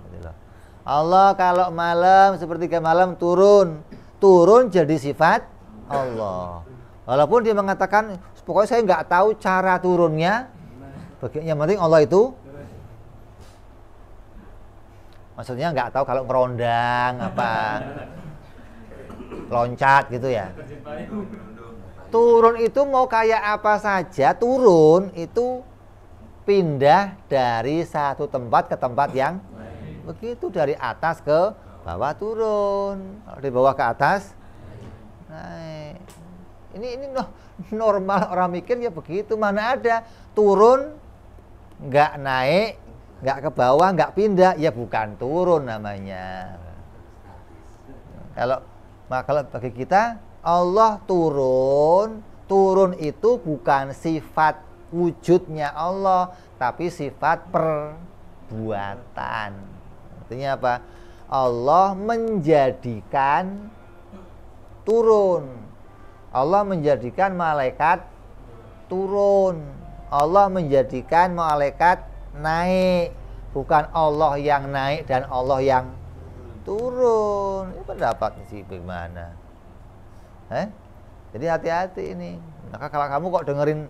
Allah kalau malam sepertiga malam turun, turun jadi sifat Allah. Walaupun dia mengatakan pokoknya saya nggak tahu cara turunnya, yang penting Allah itu. Maksudnya nggak tahu kalau ngerondang apa, loncat gitu ya. Turun itu mau kayak apa saja, turun itu pindah dari satu tempat ke tempat yang begitu, dari atas ke bawah turun, kalau di bawah ke atas naik. Ini normal orang mikir ya begitu. Mana ada turun nggak naik, nggak ke bawah, nggak pindah, ya bukan turun namanya. Kalau bagi kita Allah turun, turun itu bukan sifat wujudnya Allah, tapi sifat perbuatan. Artinya apa? Allah menjadikan turun. Allah menjadikan malaikat turun. Allah menjadikan malaikat naik. Bukan Allah yang naik dan Allah yang turun. Ini pendapat sih bagaimana? Jadi hati-hati ini. Maka kalau kamu kok dengerin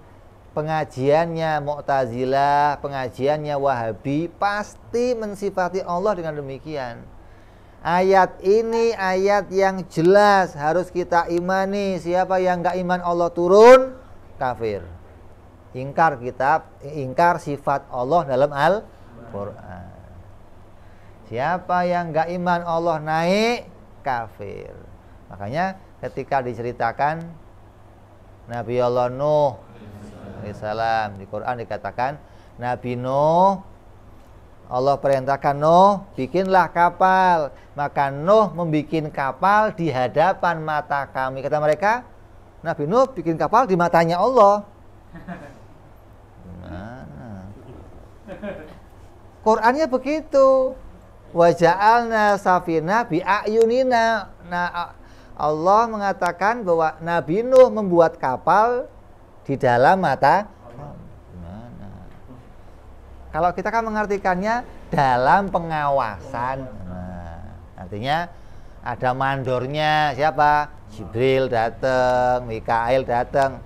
pengajiannya Mu'tazilah, pengajiannya Wahabi, pasti mensifati Allah dengan demikian. Ayat ini ayat yang jelas harus kita imani. Siapa yang nggak iman Allah turun, kafir. Ingkar kitab, ingkar sifat Allah dalam Al-Quran. Siapa yang nggak iman Allah naik, kafir. Makanya ketika diceritakan Nabi Allah Nuh alaihissalam, di Quran dikatakan Nabi Nuh, Allah perintahkan Nuh bikinlah kapal, maka Nuh membikin kapal di hadapan mata kami. Kata mereka, Nabi Nuh bikin kapal di matanya Allah. Gimana? Qurannya begitu. Wa ja'alna safina bi a'yunina. Nah, Allah mengatakan bahwa Nabi Nuh membuat kapal di dalam mata. Gimana? Kalau kita kan mengartikannya dalam pengawasan. Nah, artinya ada mandornya, siapa? Jibril datang, Mikail datang.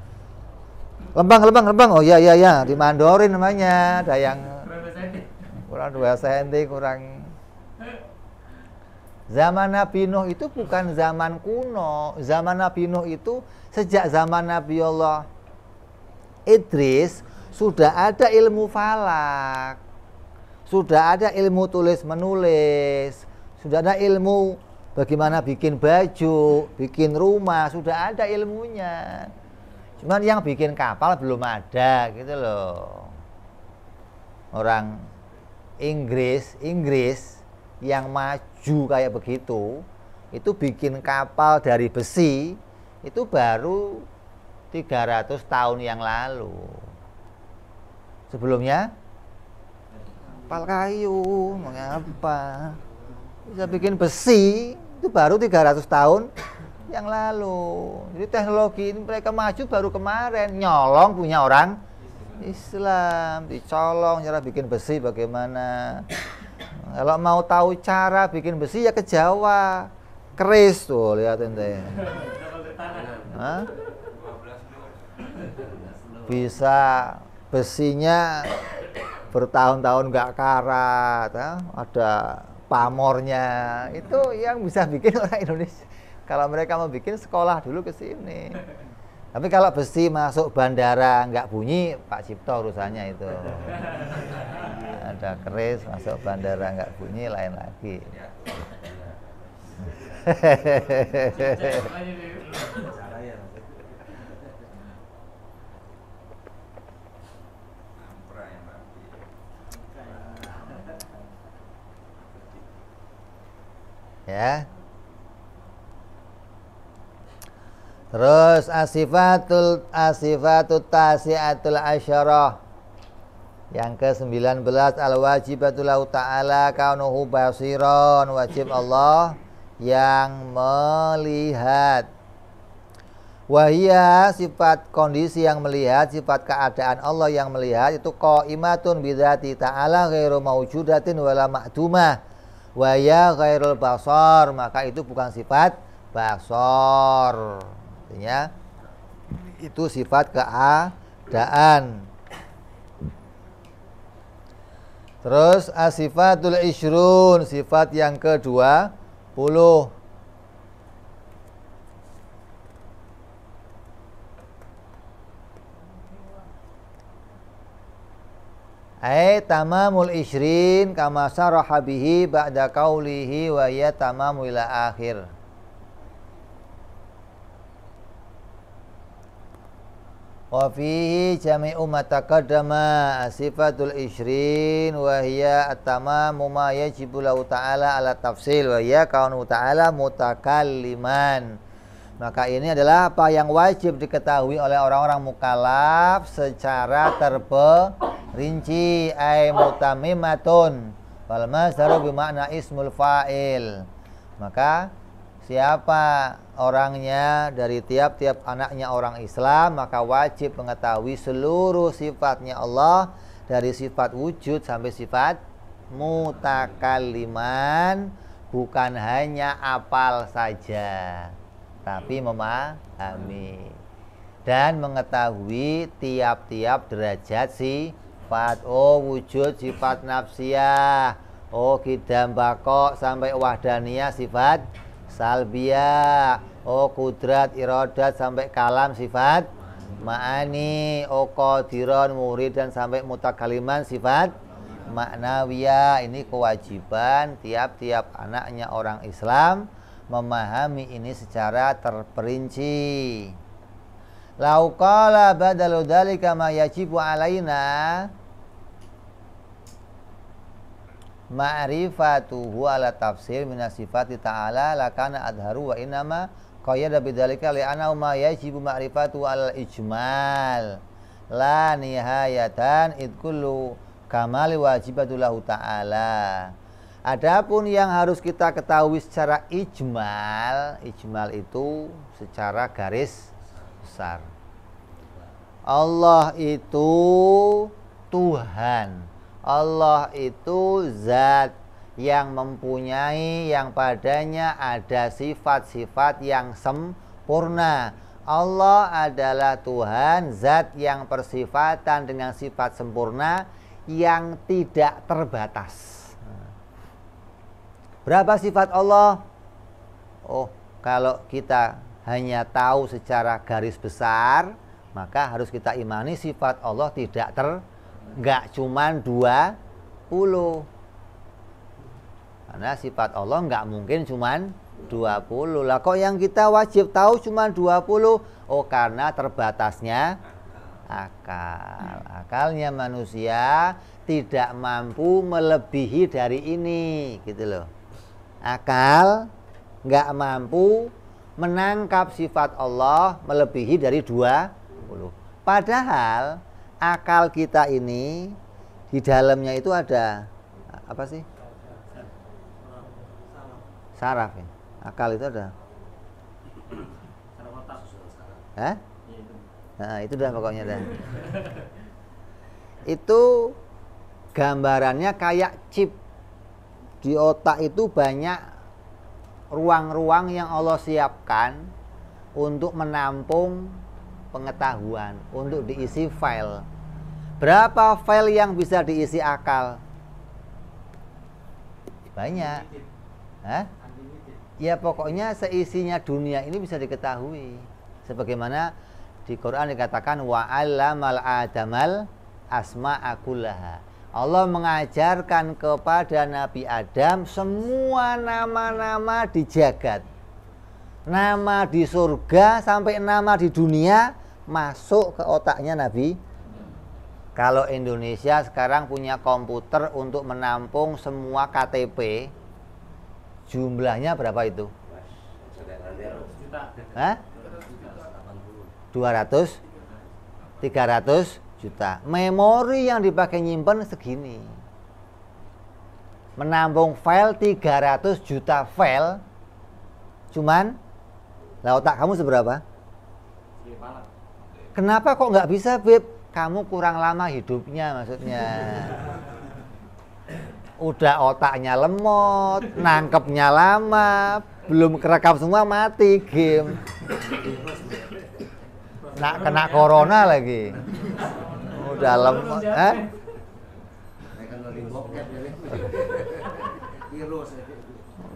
Lembang. Oh iya, dimandorin namanya. Ada yang kurang 2 cm, kurang. Zaman Nabi Nuh itu bukan zaman kuno. Zaman Nabi Nuh itu sejak zaman Nabi Allah Idris sudah ada ilmu falak, sudah ada ilmu tulis menulis, sudah ada ilmu bagaimana bikin baju, bikin rumah, sudah ada ilmunya. Cuman yang bikin kapal belum ada gitu loh. Orang Inggris yang maju kayak begitu, itu bikin kapal dari besi itu baru 300 tahun yang lalu. Sebelumnya kapal kayu, mengapa bisa bikin besi itu baru 300 tahun yang lalu. Jadi teknologi ini mereka maju baru kemarin. Nyolong punya orang Islam, dicolong cara bikin besi bagaimana. Kalau mau tahu cara bikin besi ya ke Jawa, keris tuh, lihat ente. Bisa besinya bertahun-tahun nggak karat, ada pamornya. Itu yang bisa bikin orang Indonesia. Kalau mereka mau bikin, sekolah dulu ke sini. Tapi kalau besi masuk bandara nggak bunyi, Pak Cipto urusannya itu. Ada keris masuk bandara nggak bunyi, lain lagi. Ya. Terus asifatul tasi'atul asyarah. Yang ke-19 al-wajibatu lahu ta'ala kaunuhu basiron, wajib Allah yang melihat. Wahia sifat kondisi yang melihat, sifat keadaan Allah yang melihat itu qaimatun bidzati ta'ala ghairu maujudatin wala ma'dumah. Wahia ghairul basar, maka itu bukan sifat basar. Artinya itu sifat keadaan. Terus asifatul ishrun, sifat yang ke-20. Tamamul ishrin kama saraha bihi ba'da qawlihi wa ya tamamu ila akhir. Wa fihi jami'u ma taqaddama sifatul ishrin wa hiya at-tamamu ma yajibu lahu ta'ala ala tafsil wa hiya kaunu ta'ala mutakalliman. Maka ini adalah apa yang wajib diketahui oleh orang-orang mukallaf secara terperinci. Ay mutammimatun wal masdaru bimakna ismul fa'il. Maka siapa orangnya dari tiap-tiap anaknya orang Islam, maka wajib mengetahui seluruh sifatnya Allah, dari sifat wujud sampai sifat mutakalliman, bukan hanya apal saja tapi memahami dan mengetahui tiap-tiap derajat sifat. Oh, wujud sifat nafsiyah, oh kidam bako sampai wahdaniyah sifat salbiyah, oh kudrat iradat sampai kalam sifat ma'ani, oh qadiron muridan sampai mutakaliman sifat maknawiyah. Ini kewajiban tiap-tiap anaknya orang Islam memahami ini secara terperinci. Lau qala badalu dzalika ma yajibu alaina ma'rifatuhu ala tafsir min sifati ta'ala lakana adharu wa inama qayyada bidzalika li'annahu ma yajibu ma'rifatuhu al ijmal la nihayatan id kullu kamali wajibatu lahu ta'ala. Adapun yang harus kita ketahui secara ijmal, ijmal itu secara garis besar. Allah itu Tuhan. Allah itu zat yang mempunyai, yang padanya ada sifat-sifat yang sempurna. Allah adalah Tuhan, zat yang bersifatan dengan sifat sempurna yang tidak terbatas. Berapa sifat Allah? Oh, kalau kita hanya tahu secara garis besar, maka harus kita imani sifat Allah nggak cuman 20. Karena sifat Allah nggak mungkin cuman 20. Lah kok yang kita wajib tahu cuman 20? Oh, karena terbatasnya akal. Akalnya manusia tidak mampu melebihi dari ini, gitu loh. Akal nggak mampu menangkap sifat Allah melebihi dari 20. Padahal akal kita ini di dalamnya itu ada apa sih? Saraf ya. Akal itu ada. Nah, itu dah pokoknya dah. Itu gambarannya kayak chip. Di otak itu banyak ruang-ruang yang Allah siapkan untuk menampung pengetahuan, untuk diisi file. Berapa file yang bisa diisi akal? Banyak. Hah? Ya pokoknya seisinya dunia ini bisa diketahui. Sebagaimana di Quran dikatakan wa 'allamal adamal asma'a kullaha. Allah mengajarkan kepada Nabi Adam semua nama-nama di jagat. Nama di surga sampai nama di dunia masuk ke otaknya Nabi. Kalau Indonesia sekarang punya komputer untuk menampung semua KTP, jumlahnya berapa itu? Hah? 200? 300? juta. Memori yang dipakai nyimpen segini. Menampung file 300 juta file. Cuman lah otak kamu seberapa? Kenapa kok nggak bisa, Beb? Kamu kurang lama hidupnya maksudnya. Udah otaknya lemot, nangkepnya lama, belum kerekam semua mati game. Nak kena corona lagi. Udah lemot,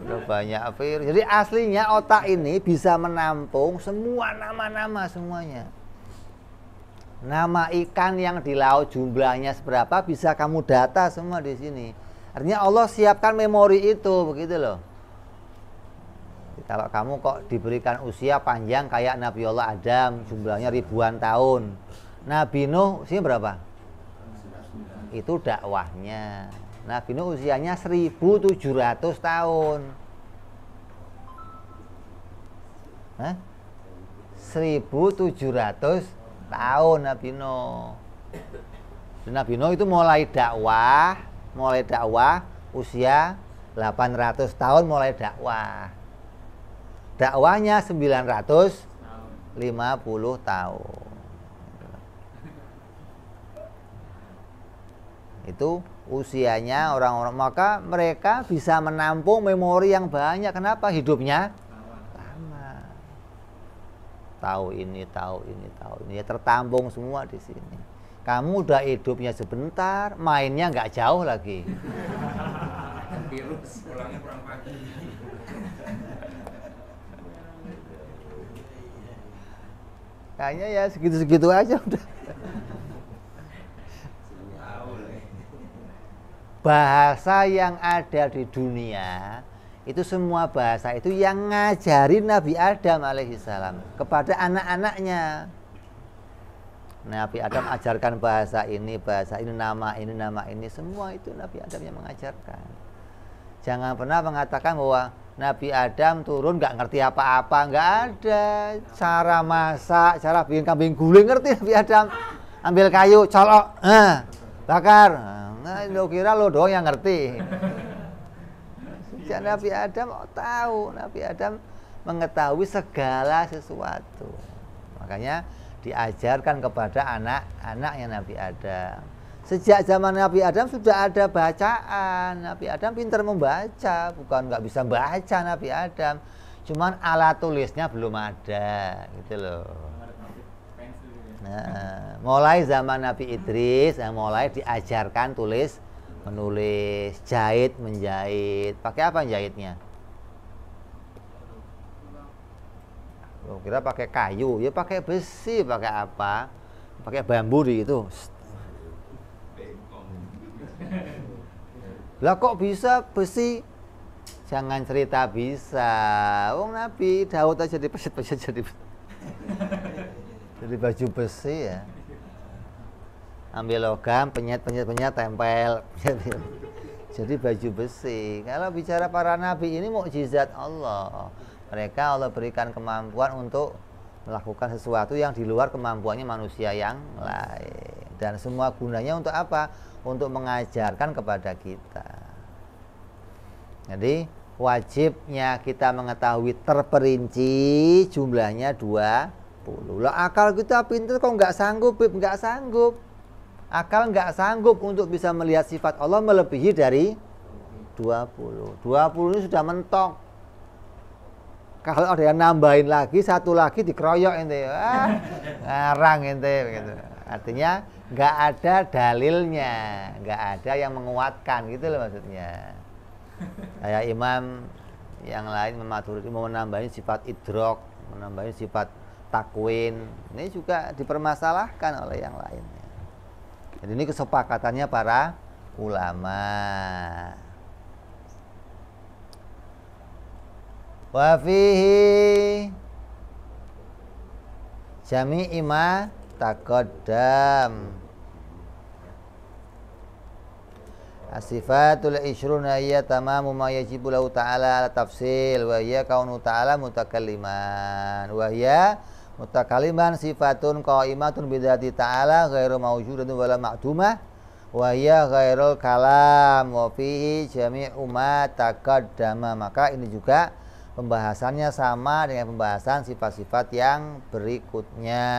udah banyak virus. Jadi aslinya otak ini bisa menampung semua nama-nama semuanya. Nama ikan yang di laut jumlahnya seberapa bisa kamu data semua di sini. Artinya Allah siapkan memori itu, begitu loh. Kalau kamu kok diberikan usia panjang kayak Nabi Allah Adam, jumlahnya ribuan tahun. Nabi Nuh usianya berapa? Itu dakwahnya. Nabi Nuh usianya 1700 tahun. 1700 tahun Nabi Nuh. Nabi Nuh itu mulai dakwah usia 800 tahun mulai dakwah. Dakwahnya 950 tahun. Itu usianya orang-orang, maka mereka bisa menampung memori yang banyak. Kenapa? Hidupnya lama. Tahu ini ya tertampung semua di sini. Kamu udah hidupnya sebentar, mainnya nggak jauh lagi. Virus pulangnya pulang pagi. Kayaknya ya segitu-segitu aja udah. Bahasa yang ada di dunia itu semua bahasa itu yang ngajarin Nabi Adam alaihissalam kepada anak-anaknya. Nabi Adam ajarkan bahasa ini, nama ini, semua itu Nabi Adam yang mengajarkan. Jangan pernah mengatakan bahwa Nabi Adam turun nggak ngerti apa-apa, nggak ada. Cara masak, cara bikin kambing guling ngerti Nabi Adam. Ambil kayu, colok, bakar. Nah, lo kira lo doang yang ngerti. Sejak Nabi Adam tahu, Nabi Adam mengetahui segala sesuatu. Makanya diajarkan kepada anak-anaknya Nabi Adam. Sejak zaman Nabi Adam sudah ada bacaan. Nabi Adam pintar membaca, bukan nggak bisa baca Nabi Adam. Cuman alat tulisnya belum ada, gitu loh. Nah, mulai zaman Nabi Idris, mulai diajarkan tulis, menulis, jahit, menjahit. Pakai apa jahitnya? Kira pakai kayu, ya pakai besi, pakai apa? Pakai bambu di itu. Lah kok bisa besi? Jangan cerita bisa. Wong Nabi Daud aja dipeset-peset jadi baju besi ya. Ambil logam, penyet, tempel. Jadi baju besi. Kalau bicara para nabi ini mukjizat Allah. Mereka Allah berikan kemampuan untuk melakukan sesuatu yang di luar kemampuannya manusia yang lain. Dan semua gunanya untuk apa? Untuk mengajarkan kepada kita. Jadi wajibnya kita mengetahui terperinci jumlahnya 20. Lah akal kita pintar kok nggak sanggup, nggak sanggup. Akal nggak sanggup untuk bisa melihat sifat Allah melebihi dari 20. 20 ini sudah mentok. Kalau ada yang nambahin lagi, satu lagi dikeroyok ente. Ngarang ente gitu. Artinya nggak ada dalilnya, nggak ada yang menguatkan gitu loh maksudnya. Kayak imam yang lain Maturidi mau menambahin sifat idrok, menambahin sifat takwin, ini juga dipermasalahkan oleh yang lainnya. Jadi ini kesepakatannya para ulama. Wa fihi jami'i ma taqaddam. As-sifatul ishruna hiya tamamu ma yajibu lahu ta'ala ala tafsil wa hiya kaunu ta'ala mutakalliman wa hiya Mutakaliman sifatun qaimatun bidzati ta'ala ghairu mawjudatin wala ma'dumah wa hiya ghairul kalam wa fihi jami'u ma taqaddama. Maka ini juga pembahasannya sama dengan pembahasan sifat-sifat yang berikutnya.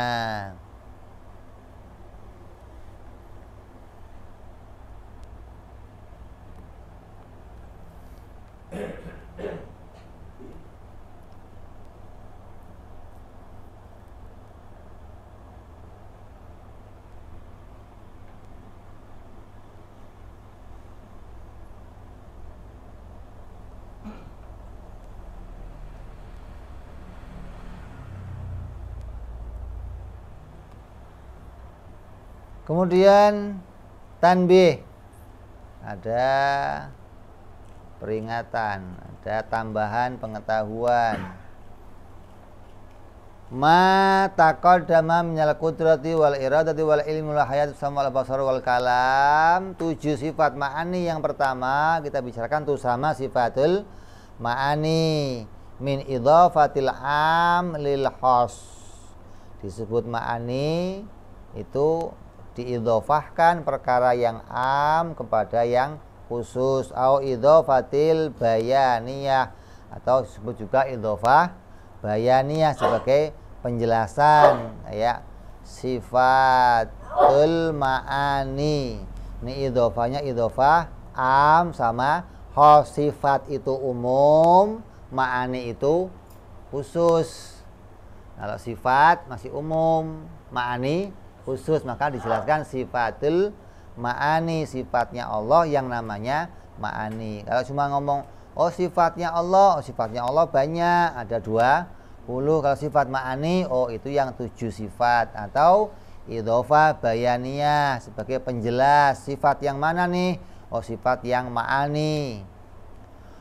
Kemudian tanbih, ada peringatan, ada tambahan pengetahuan. Ma taqaddama minal qudrati wal iradati wal ilmi wal hayati sama wal basar wal kalam. 7 sifat ma'ani yang pertama kita bicarakan tuh sama sifatul ma'ani min idhafatil am lil khas. Disebut ma'ani itu diidhofahkan perkara yang am kepada yang khusus, au idhofatil bayaniyah, atau disebut juga idhofah bayaniyah sebagai penjelasan ya. Sifatul ma'ani ini idhofahnya idhofah am sama khas. Sifat itu umum, ma'ani itu khusus. Kalau sifat masih umum, ma'ani khusus, maka dijelaskan sifatul ma'ani, sifatnya Allah yang namanya ma'ani. Kalau cuma ngomong oh sifatnya Allah banyak, ada 20. Kalau sifat ma'ani, oh itu yang 7 sifat. Atau idhofah bayaniyah sebagai penjelas, sifat yang mana nih? Oh sifat yang ma'ani.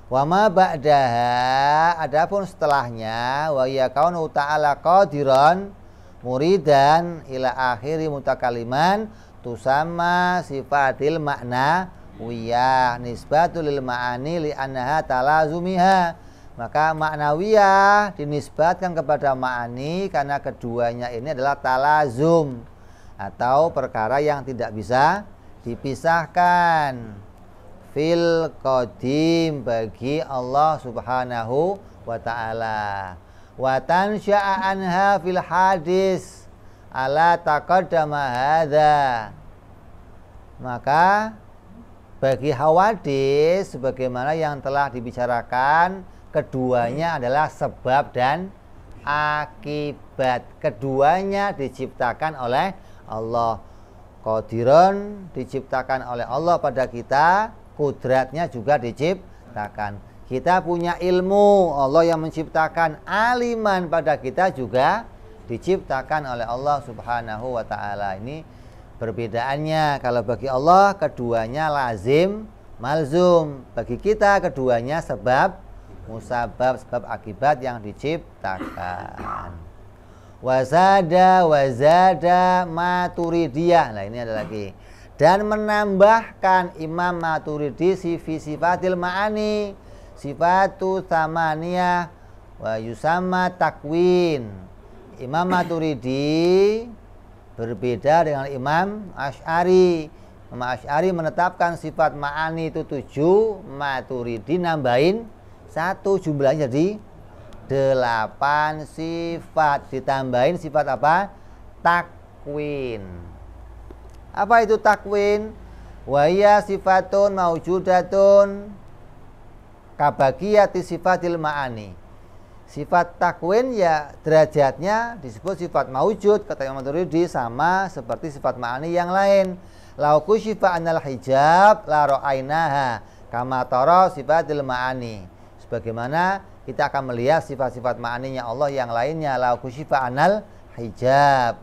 Wa ma ba'daha, adapun setelahnya, wa ya kaunu ta'ala qadiran muridan ila akhiri mutakaliman tusama sifatil makna wiyah nisbatul lil ma'ani li annaha talazumiha. Maka maknawiyah dinisbatkan kepada ma'ani karena keduanya ini adalah talazum atau perkara yang tidak bisa dipisahkan. Fil qadim bagi Allah subhanahu wa ta'ala. Wa tansya'a anha fil hadis ala taqaddama hadza. Maka bagi hawadis sebagaimana yang telah dibicarakan, keduanya adalah sebab dan akibat. Keduanya diciptakan oleh Allah. Qadiron diciptakan oleh Allah pada kita, kudratnya juga diciptakan. Kita punya ilmu, Allah yang menciptakan. Aliman pada kita juga diciptakan oleh Allah subhanahu wa ta'ala. Ini perbedaannya. Kalau bagi Allah keduanya lazim malzum, bagi kita keduanya sebab musabab, sebab akibat yang diciptakan. Wazada Maturidiyah. Nah ini ada lagi. Dan menambahkan Imam Maturidi sifatil ma'ani, sifatu tsamaniyah wa yusamma takwin. Imam Maturidi berbeda dengan Imam Asy'ari. Imam Asy'ari menetapkan sifat ma'ani itu 7, Maturidi nambahin 1, jumlahnya jadi 8 sifat. Ditambahin sifat apa? Takwin. Apa itu takwin? Wa hiya sifatun maujudatun kabagiyati sifatil ma'ani. Sifat takwin ya derajatnya disebut sifat maujud, kata Imam Maturidi, sama seperti sifat ma'ani yang lain. Lau kusyifa anal hijab la ra'ainaha kama tara sifatil ma'ani. Sebagaimana kita akan melihat sifat-sifat ma'aninya Allah yang lainnya. Lau kusyifa anal hijab.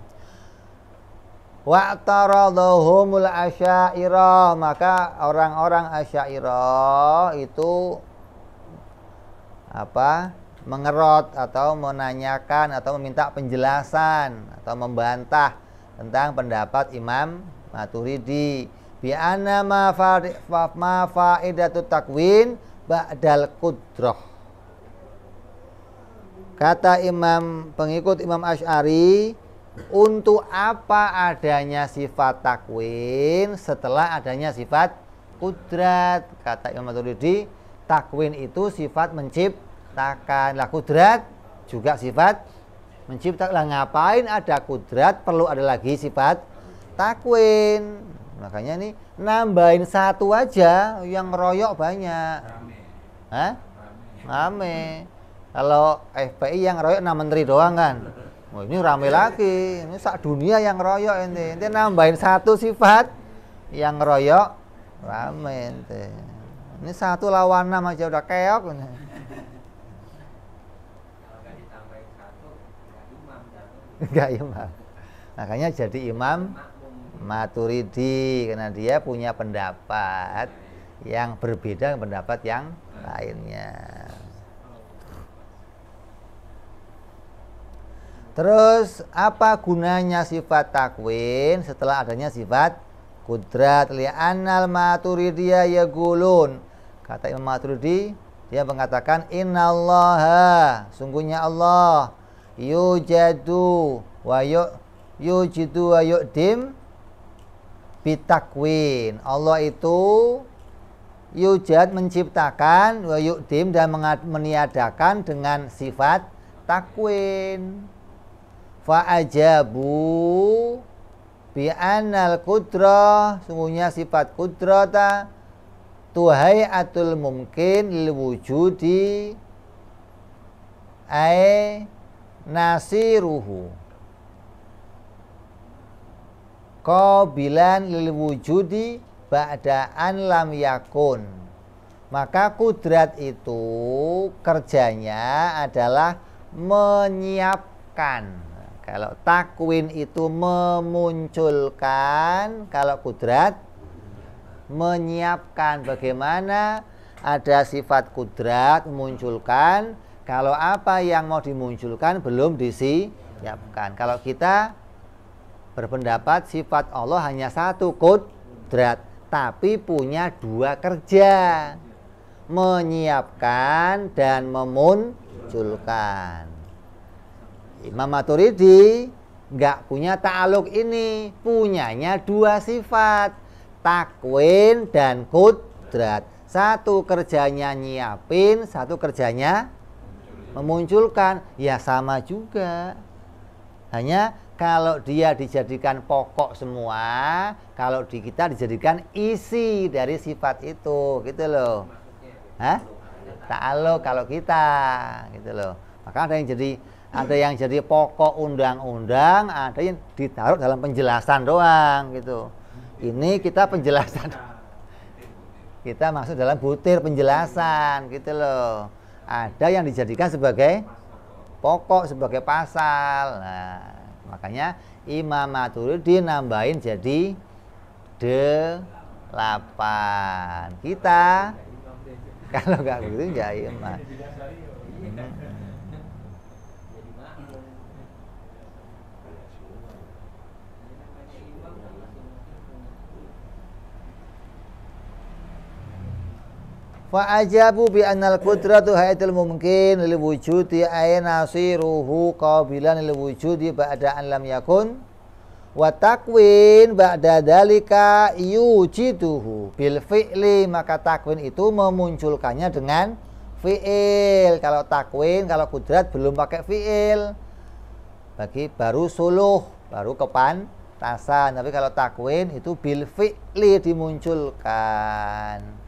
Wa'taradhumul asy'ariyah, maka orang-orang asy'ariyah itu mengerot atau menanyakan atau meminta penjelasan atau membantah tentang pendapat Imam Maturidi bi anna ma faidatu takwin ba'dal qudrah. Kata pengikut Imam Asy'ari, untuk apa adanya sifat takwin setelah adanya sifat kudrat? Kata Imam Maturidi, takwin itu sifat menciptakan. Lah kudrat juga sifat menciptakan. Lah ngapain ada kudrat perlu ada lagi sifat takwin? Makanya nih nambahin satu aja yang ngeroyok banyak. Hah? Rame. Kalau FPI yang ngeroyok 6 menteri doang kan. Oh, ini rame lagi. Ini sak dunia yang ngeroyok ini. Ini nambahin satu sifat yang ngeroyok rame ente. Ini 1 lawan 6 aja udah keok ini. Enggak imam. Makanya jadi Imam Maturidi karena dia punya pendapat yang berbeda dengan pendapat yang lainnya. Terus apa gunanya sifat takwin setelah adanya sifat kudrat? Li'annal Maturidiyah yaqulun. Kata Imam Maturidi, dia mengatakan innallaha, sungguhnya Allah, yujadu wa yujidu wa yu'dim bitakwin. Allah itu yujad menciptakan, wa yu'dim dan meniadakan dengan sifat takwin. Fa'ajabu bi'annal kudrah, sungguhnya sifat kudrata tuhai'atul mumkin lil wujudi ay nasiruhu qabilan lil wujudi ba'da'an lam yakun. Maka kudrat itu kerjanya adalah menyiapkan. Kalau takwin itu memunculkan, kalau kudrat menyiapkan. Bagaimana ada sifat kudrat memunculkan, kalau apa yang mau dimunculkan belum disiapkan. Kalau kita berpendapat sifat Allah hanya satu, kudrat, tapi punya 2 kerja, menyiapkan dan memunculkan. Imam Maturidi nggak punya ta'aluk ini, punyanya 2 sifat, takwin dan kudrat. Satu kerjanya nyiapin, satu kerjanya memunculkan. Ya sama juga, hanya kalau dia dijadikan pokok semua, kalau di kita dijadikan isi dari sifat itu, gitu loh. Hah? Ta'aluk kalau kita, gitu loh. Maka ada yang jadi pokok undang-undang, ada yang ditaruh dalam penjelasan doang gitu. Ini kita penjelasan. Kita masuk dalam butir penjelasan gitu loh. Ada yang dijadikan sebagai pokok, sebagai pasal. Nah, makanya Imam Maturidi nambahin jadi 8. Kita kalau nggak begitu nggak imam. Fa'ajabu bi annal qudratu hayatul mumkin lil wujudi ay nasiruhu qabilan lil wujudi ba'da an lam yakun wa takwin ba'da dalika yujiduhu bil fi'li. Maka takwin itu memunculkannya dengan fi'il. Kalau takwin, kalau kudrat belum pakai fi'il, baru suluh, baru kepantasan. Tapi kalau takwin itu bil fi'li dimunculkan.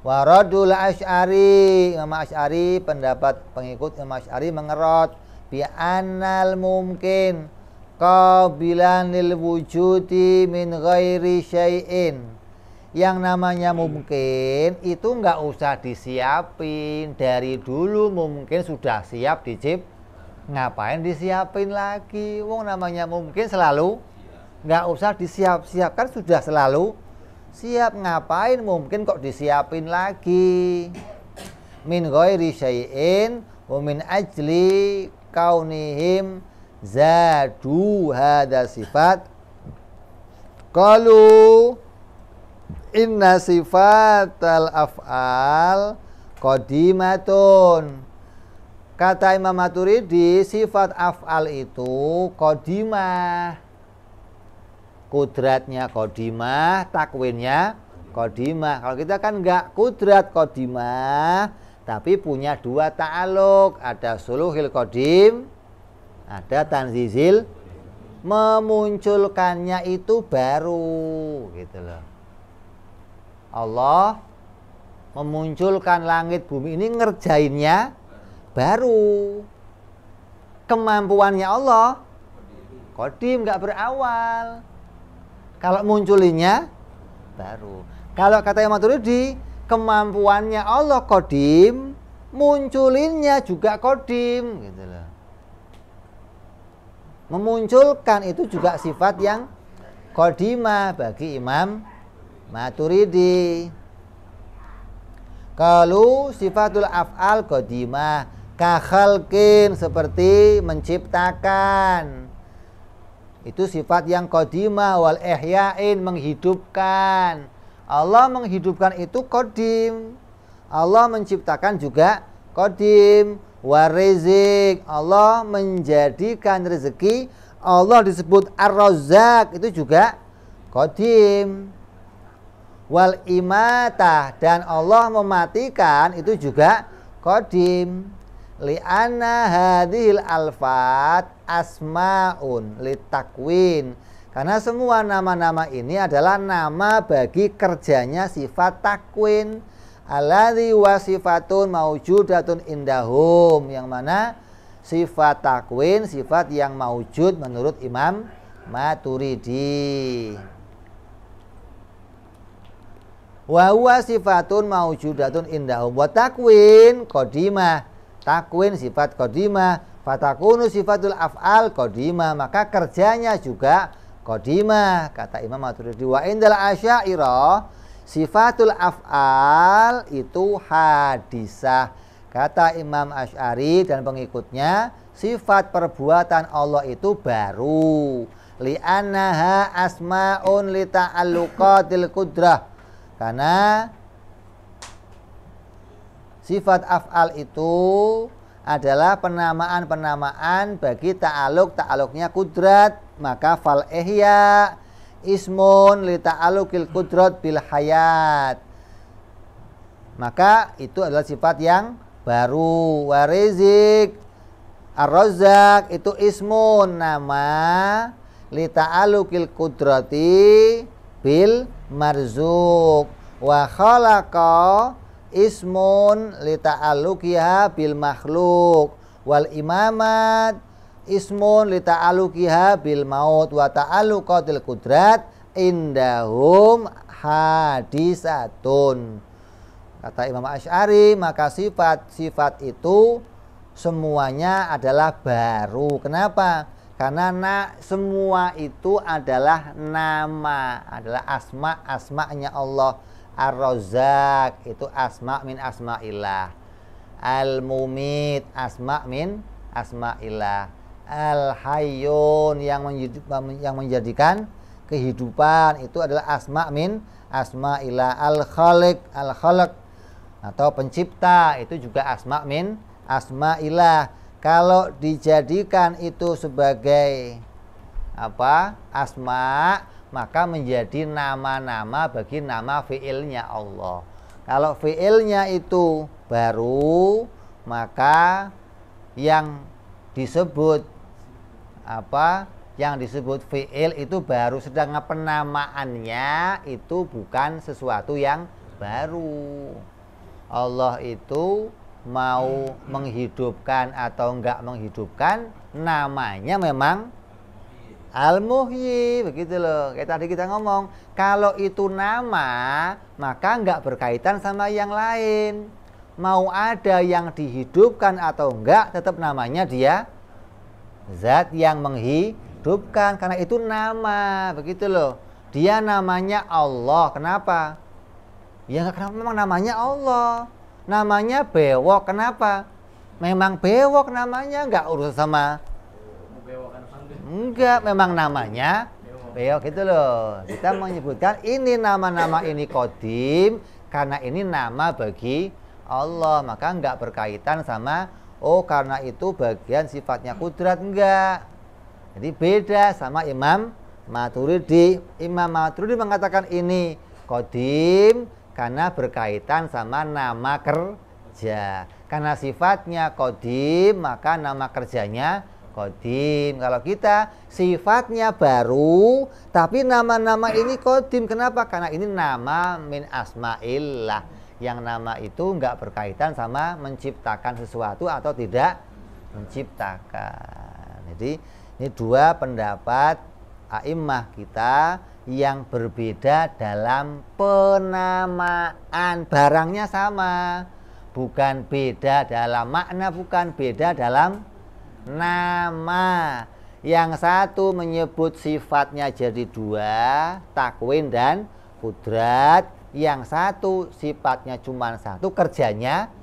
Waradul Asy'ari, Imam Asy'ari, pendapat pengikut Imam Asy'ari mengerot bi'annal mumkin qabilan lil wujudi min ghairi syai'in. Yang namanya mungkin itu nggak usah disiapin, dari dulu mungkin sudah siap dicip. Ngapain disiapin lagi? Wong namanya mungkin selalu nggak usah disiap-siapkan, sudah selalu siap. Ngapain mungkin kok disiapin lagi? Min ghairi syai'in wa min ajli kaunihim zadu hadha sifat. Qalu inna sifatal af'al qadimatun Kata Imam Maturidi, sifat af'al itu qadimah. Kudratnya qadimah, takwinnya qadimah. Kalau kita kan enggak kudrat qadimah, tapi punya dua ta'aluk. Ada suluhil qadim, ada tanzizil. Memunculkannya itu baru, gitu loh. Allah memunculkan langit bumi ini ngerjainnya baru. Kemampuannya Allah qadim, nggak berawal. Kalau munculinya baru. Kalau kata Imam Maturidi, kemampuannya Allah qadim, munculinnya juga qadim, gitu loh. Memunculkan itu juga sifat yang qadimah bagi Imam Maturidi. Kalau sifatul af'al qadimah, kakhalkin, seperti menciptakan, itu sifat yang qadimah. Wal ihya'in, menghidupkan. Allah menghidupkan itu qadim. Allah menciptakan juga qadim. Warizik, Allah menjadikan rezeki. Allah disebut Ar-Razzaq, itu juga qadim. Wal imatah, dan Allah mematikan, itu juga qadim. Li'anna hadhil alfat asma'un litakwin, karena semua nama-nama ini adalah nama bagi kerjanya sifat takwin. Alladzi wasifatun maujudatun indahum, yang mana sifat takwin sifat yang maujud menurut Imam Maturidi. Wa huwa sifatun maujudatun indahum wa takwin qadimah. Takwin sifat qadimah, fatakunu sifatul af'al qadimah, maka kerjanya juga qadimah. Kata Imam Maturidi, wa indal asy'ariyah sifatul af'al itu hadisah. Kata Imam Asy'ari dan pengikutnya, sifat perbuatan Allah itu baru. Li'annaha asma'un lita'alluqatil qudrah, karena sifat af'al itu adalah penamaan-penamaan bagi ta'aluknya kudrat. Maka fal ihya ismun li ta'alluqil qudrat bil hayat, maka itu adalah sifat yang baru. Warizik Ar-Razzaq itu ismun, nama li ta'alluqil qudrati bil marzuq. Wa khalaqa ismun li ta'alluqiha bil makhluk. Wal imamat ismun li ta'alluqiha bil maut. Wa ta'alluqatil qudrat indahum hadisatun. Kata Imam Asy'ari, maka sifat-sifat itu semuanya adalah baru. Kenapa? Karena semua itu adalah nama, adalah asma-asma'nya Allah. Ar-Razzaq itu asma' min asma'illah. Al-Mumit asma' min asma'illah. Al-Hayyun yang menjadikan kehidupan, itu adalah asma' min asma'illah. Al-Khaliq, al-Khalq atau pencipta, itu juga asma' min asma'illah. Kalau dijadikan itu sebagai asma, maka menjadi nama-nama bagi nama fi'ilnya Allah. Kalau fi'ilnya itu baru, maka yang disebut yang disebut fi'il itu baru, sedangkan penamaannya itu bukan sesuatu yang baru. Allah itu mau menghidupkan atau enggak menghidupkan, namanya memang Al-Muhyi, begitu loh. Kayak tadi kita ngomong, kalau itu nama, maka enggak berkaitan sama yang lain. Mau ada yang dihidupkan atau enggak, tetap namanya dia zat yang menghidupkan, karena itu nama, begitu loh. Dia namanya Allah, kenapa? Ya enggak, kenapa, memang namanya Allah. Namanya bewok, kenapa? Memang bewok namanya, enggak urusan sama, enggak, memang namanya bewok, gitu loh. Kita menyebutkan ini nama-nama ini qadim karena ini nama bagi Allah, maka enggak berkaitan sama Oh karena itu bagian sifatnya kudrat, enggak. Jadi beda sama Imam Maturidi. Imam Maturidi mengatakan ini qadim karena berkaitan sama nama kerja. Karena sifatnya qadim maka nama kerjanya qadim. Kalau kita sifatnya baru tapi nama-nama ini qadim. Kenapa? Karena ini nama min asma'illah. Yang nama itu enggak berkaitan sama menciptakan sesuatu atau tidak menciptakan. Jadi ini dua pendapat a'immah kita yang berbeda dalam penamaan. Barangnya sama, bukan beda dalam makna, bukan beda dalam nama. Yang satu menyebut sifatnya jadi dua, takwin dan kudrat. Yang satu sifatnya cuma satu, kerjanya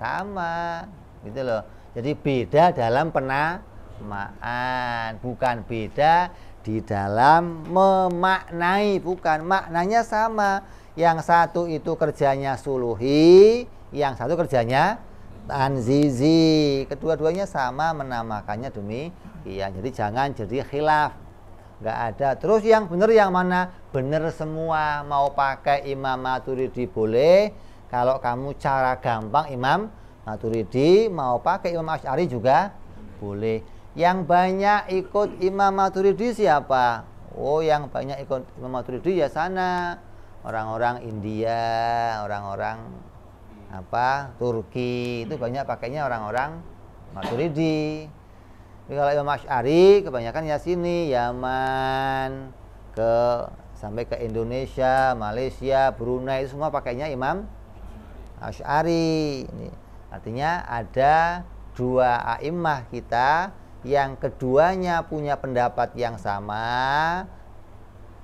sama, gitu loh. Jadi beda dalam penamaan, bukan beda di dalam memaknai, bukan, maknanya sama. Yang satu itu kerjanya suluhi, yang satu kerjanya tanzizi. Kedua-duanya sama menamakannya demikian. Jadi jangan jadi khilaf. Nggak ada. Terus yang benar yang mana? Benar semua. Mau pakai Imam Maturidi boleh. Kalau kamu cara gampang Imam Maturidi, mau pakai Imam Asy'ari juga boleh. Yang banyak ikut Imam Maturidi siapa? Oh, yang banyak ikut Imam Maturidi ya sana orang-orang India, orang-orang Turki, itu banyak pakainya orang-orang Maturidi. Jadi kalau Imam Asy'ari kebanyakan ya sini, Yaman, sampai ke Indonesia, Malaysia, Brunei, itu semua pakainya Imam Asy'ari. Ini artinya ada dua a'immah kita yang keduanya punya pendapat yang sama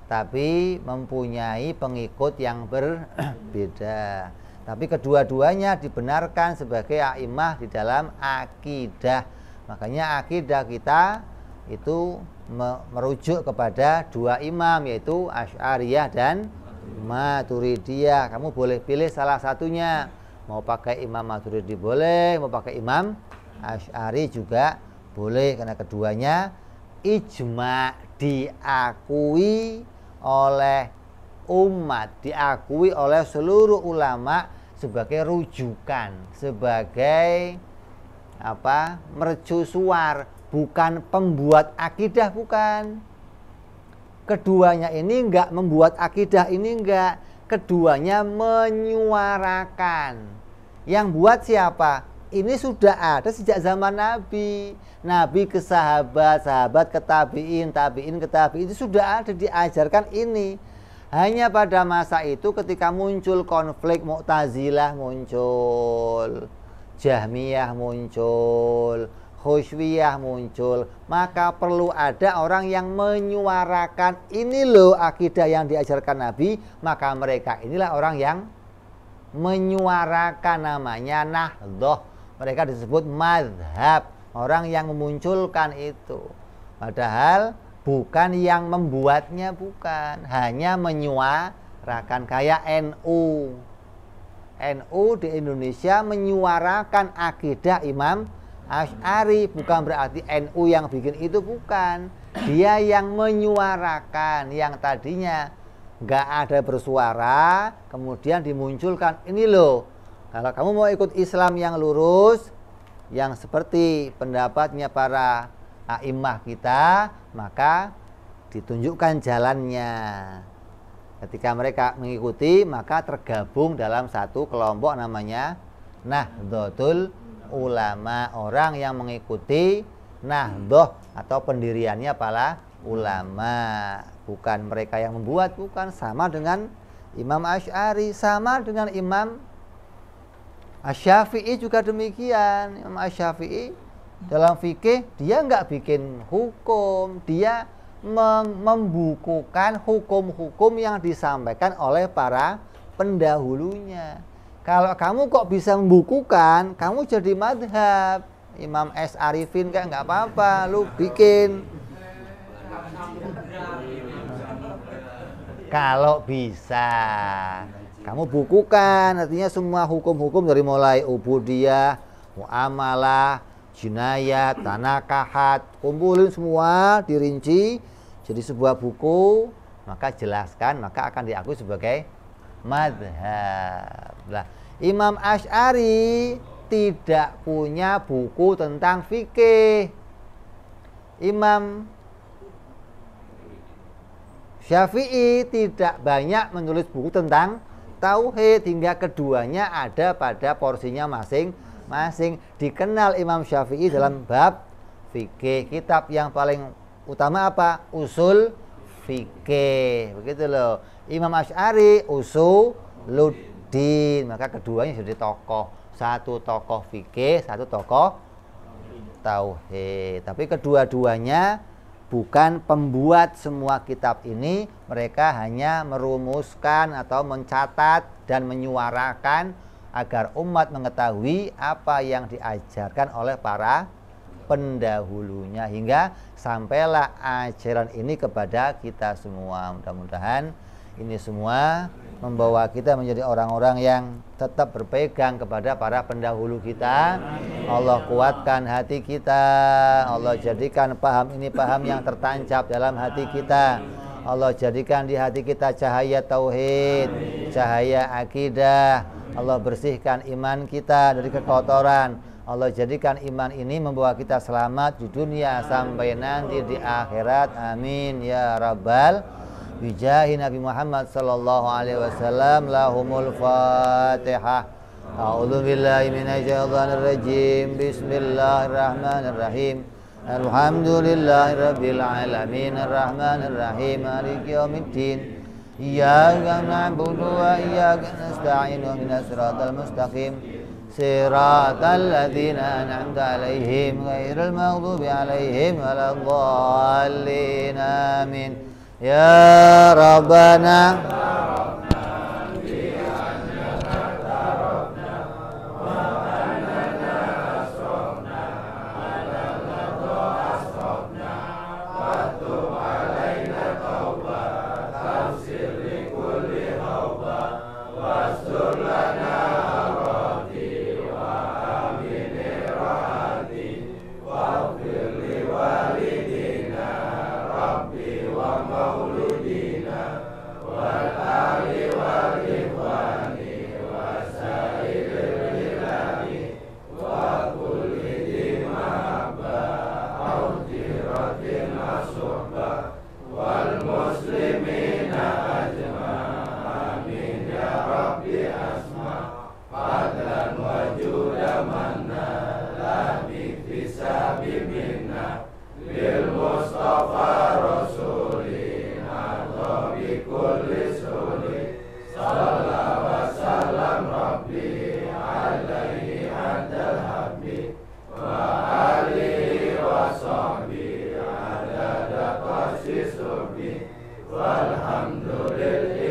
tapi mempunyai pengikut yang berbeda. Tapi kedua-duanya dibenarkan sebagai a'immah di dalam akidah. Makanya akidah kita itu merujuk kepada dua imam, yaitu Asy'ariyah dan Maturidiyah. Kamu boleh pilih salah satunya. Mau pakai Imam Maturidi boleh, mau pakai Imam Asy'ari juga boleh. Karena keduanya ijma, diakui oleh umat, diakui oleh seluruh ulama sebagai rujukan, sebagai mercusuar, bukan pembuat akidah, bukan. Keduanya ini enggak membuat akidah, ini enggak. Keduanya menyuarakan. Yang buat siapa? Ini sudah ada sejak zaman Nabi. Nabi ke sahabat, sahabat ke tabi'in, tabi'in ke tabi'in, itu sudah ada, diajarkan ini. Hanya pada masa itu ketika muncul konflik, Mu'tazilah muncul, Jahmiyah muncul, Khusyawiyah muncul, maka perlu ada orang yang menyuarakan ini loh akidah yang diajarkan Nabi. Maka mereka inilah orang yang menyuarakan, namanya Nahdhah. Mereka disebut madhab, orang yang memunculkan itu. Padahal bukan yang membuatnya, bukan, hanya menyuarakan. Kayak NU di Indonesia menyuarakan akidah Imam Asy'ari, bukan berarti NU yang bikin itu, bukan. Dia yang menyuarakan, yang tadinya nggak ada bersuara, kemudian dimunculkan, ini loh, kalau kamu mau ikut Islam yang lurus, yang seperti pendapatnya para a'immah kita, maka ditunjukkan jalannya. Ketika mereka mengikuti, maka tergabung dalam satu kelompok namanya Nahdlatul Ulama, orang yang mengikuti Nahdhah atau pendiriannya para ulama, bukan mereka yang membuat, bukan. Sama dengan Imam Asy'ari, sama dengan Imam Asy-Syafi'i juga demikian. Imam Asy-Syafi'i dalam fikih dia nggak bikin hukum, dia membukukan hukum-hukum yang disampaikan oleh para pendahulunya. Kalau kamu kok bisa membukukan, kamu jadi madhab. Imam S. Arifin kan nggak apa-apa, lu bikin. Kalau bisa, kamu bukukan, artinya semua hukum-hukum dari mulai ubudiyah, muamalah, jinayat, tanakahat, kumpulin semua, dirinci jadi sebuah buku, maka jelaskan, maka akan diakui sebagai madhab. Nah, Imam Asy'ari tidak punya buku tentang fikih. Imam Syafi'i tidak banyak menulis buku tentang tauhid, hingga keduanya ada pada porsinya masing-masing. Dikenal Imam Syafi'i dalam bab fikih. Kitab yang paling utama apa? Usul fikih. Begitu loh. Imam Asy'ari usuluddin. Maka keduanya jadi tokoh. Satu tokoh fikih, satu tokoh tauhid. Tapi kedua-duanya bukan pembuat semua kitab ini, mereka hanya merumuskan atau mencatat dan menyuarakan agar umat mengetahui apa yang diajarkan oleh para pendahulunya, hingga sampailah ajaran ini kepada kita semua. Mudah-mudahan ini semua membawa kita menjadi orang-orang yang tetap berpegang kepada para pendahulu kita. Allah kuatkan hati kita. Allah jadikan paham ini paham yang tertancap dalam hati kita. Allah jadikan di hati kita cahaya tauhid, cahaya akidah. Allah bersihkan iman kita dari kekotoran. Allah jadikan iman ini membawa kita selamat di dunia sampai nanti di akhirat. Amin ya rabbal bijahi Nabi Muhammad sallallahu alaihi wasallam. Lahumul Fatihah. A'udzu billahi minasyaitonir rajim. Bismillahirrahmanirrahim. Alhamdulillahirabbil alamin arrahmanir rahim maliki yaumiddin. Iyyaka na'budu wa iyyaka nasta'in ihdinas siratal mustaqim. Siratal ladzina an'amta 'alaihim ghairil maghdubi 'alaihim waladdallin. Amin. Ya Rabbana walhamdulillah.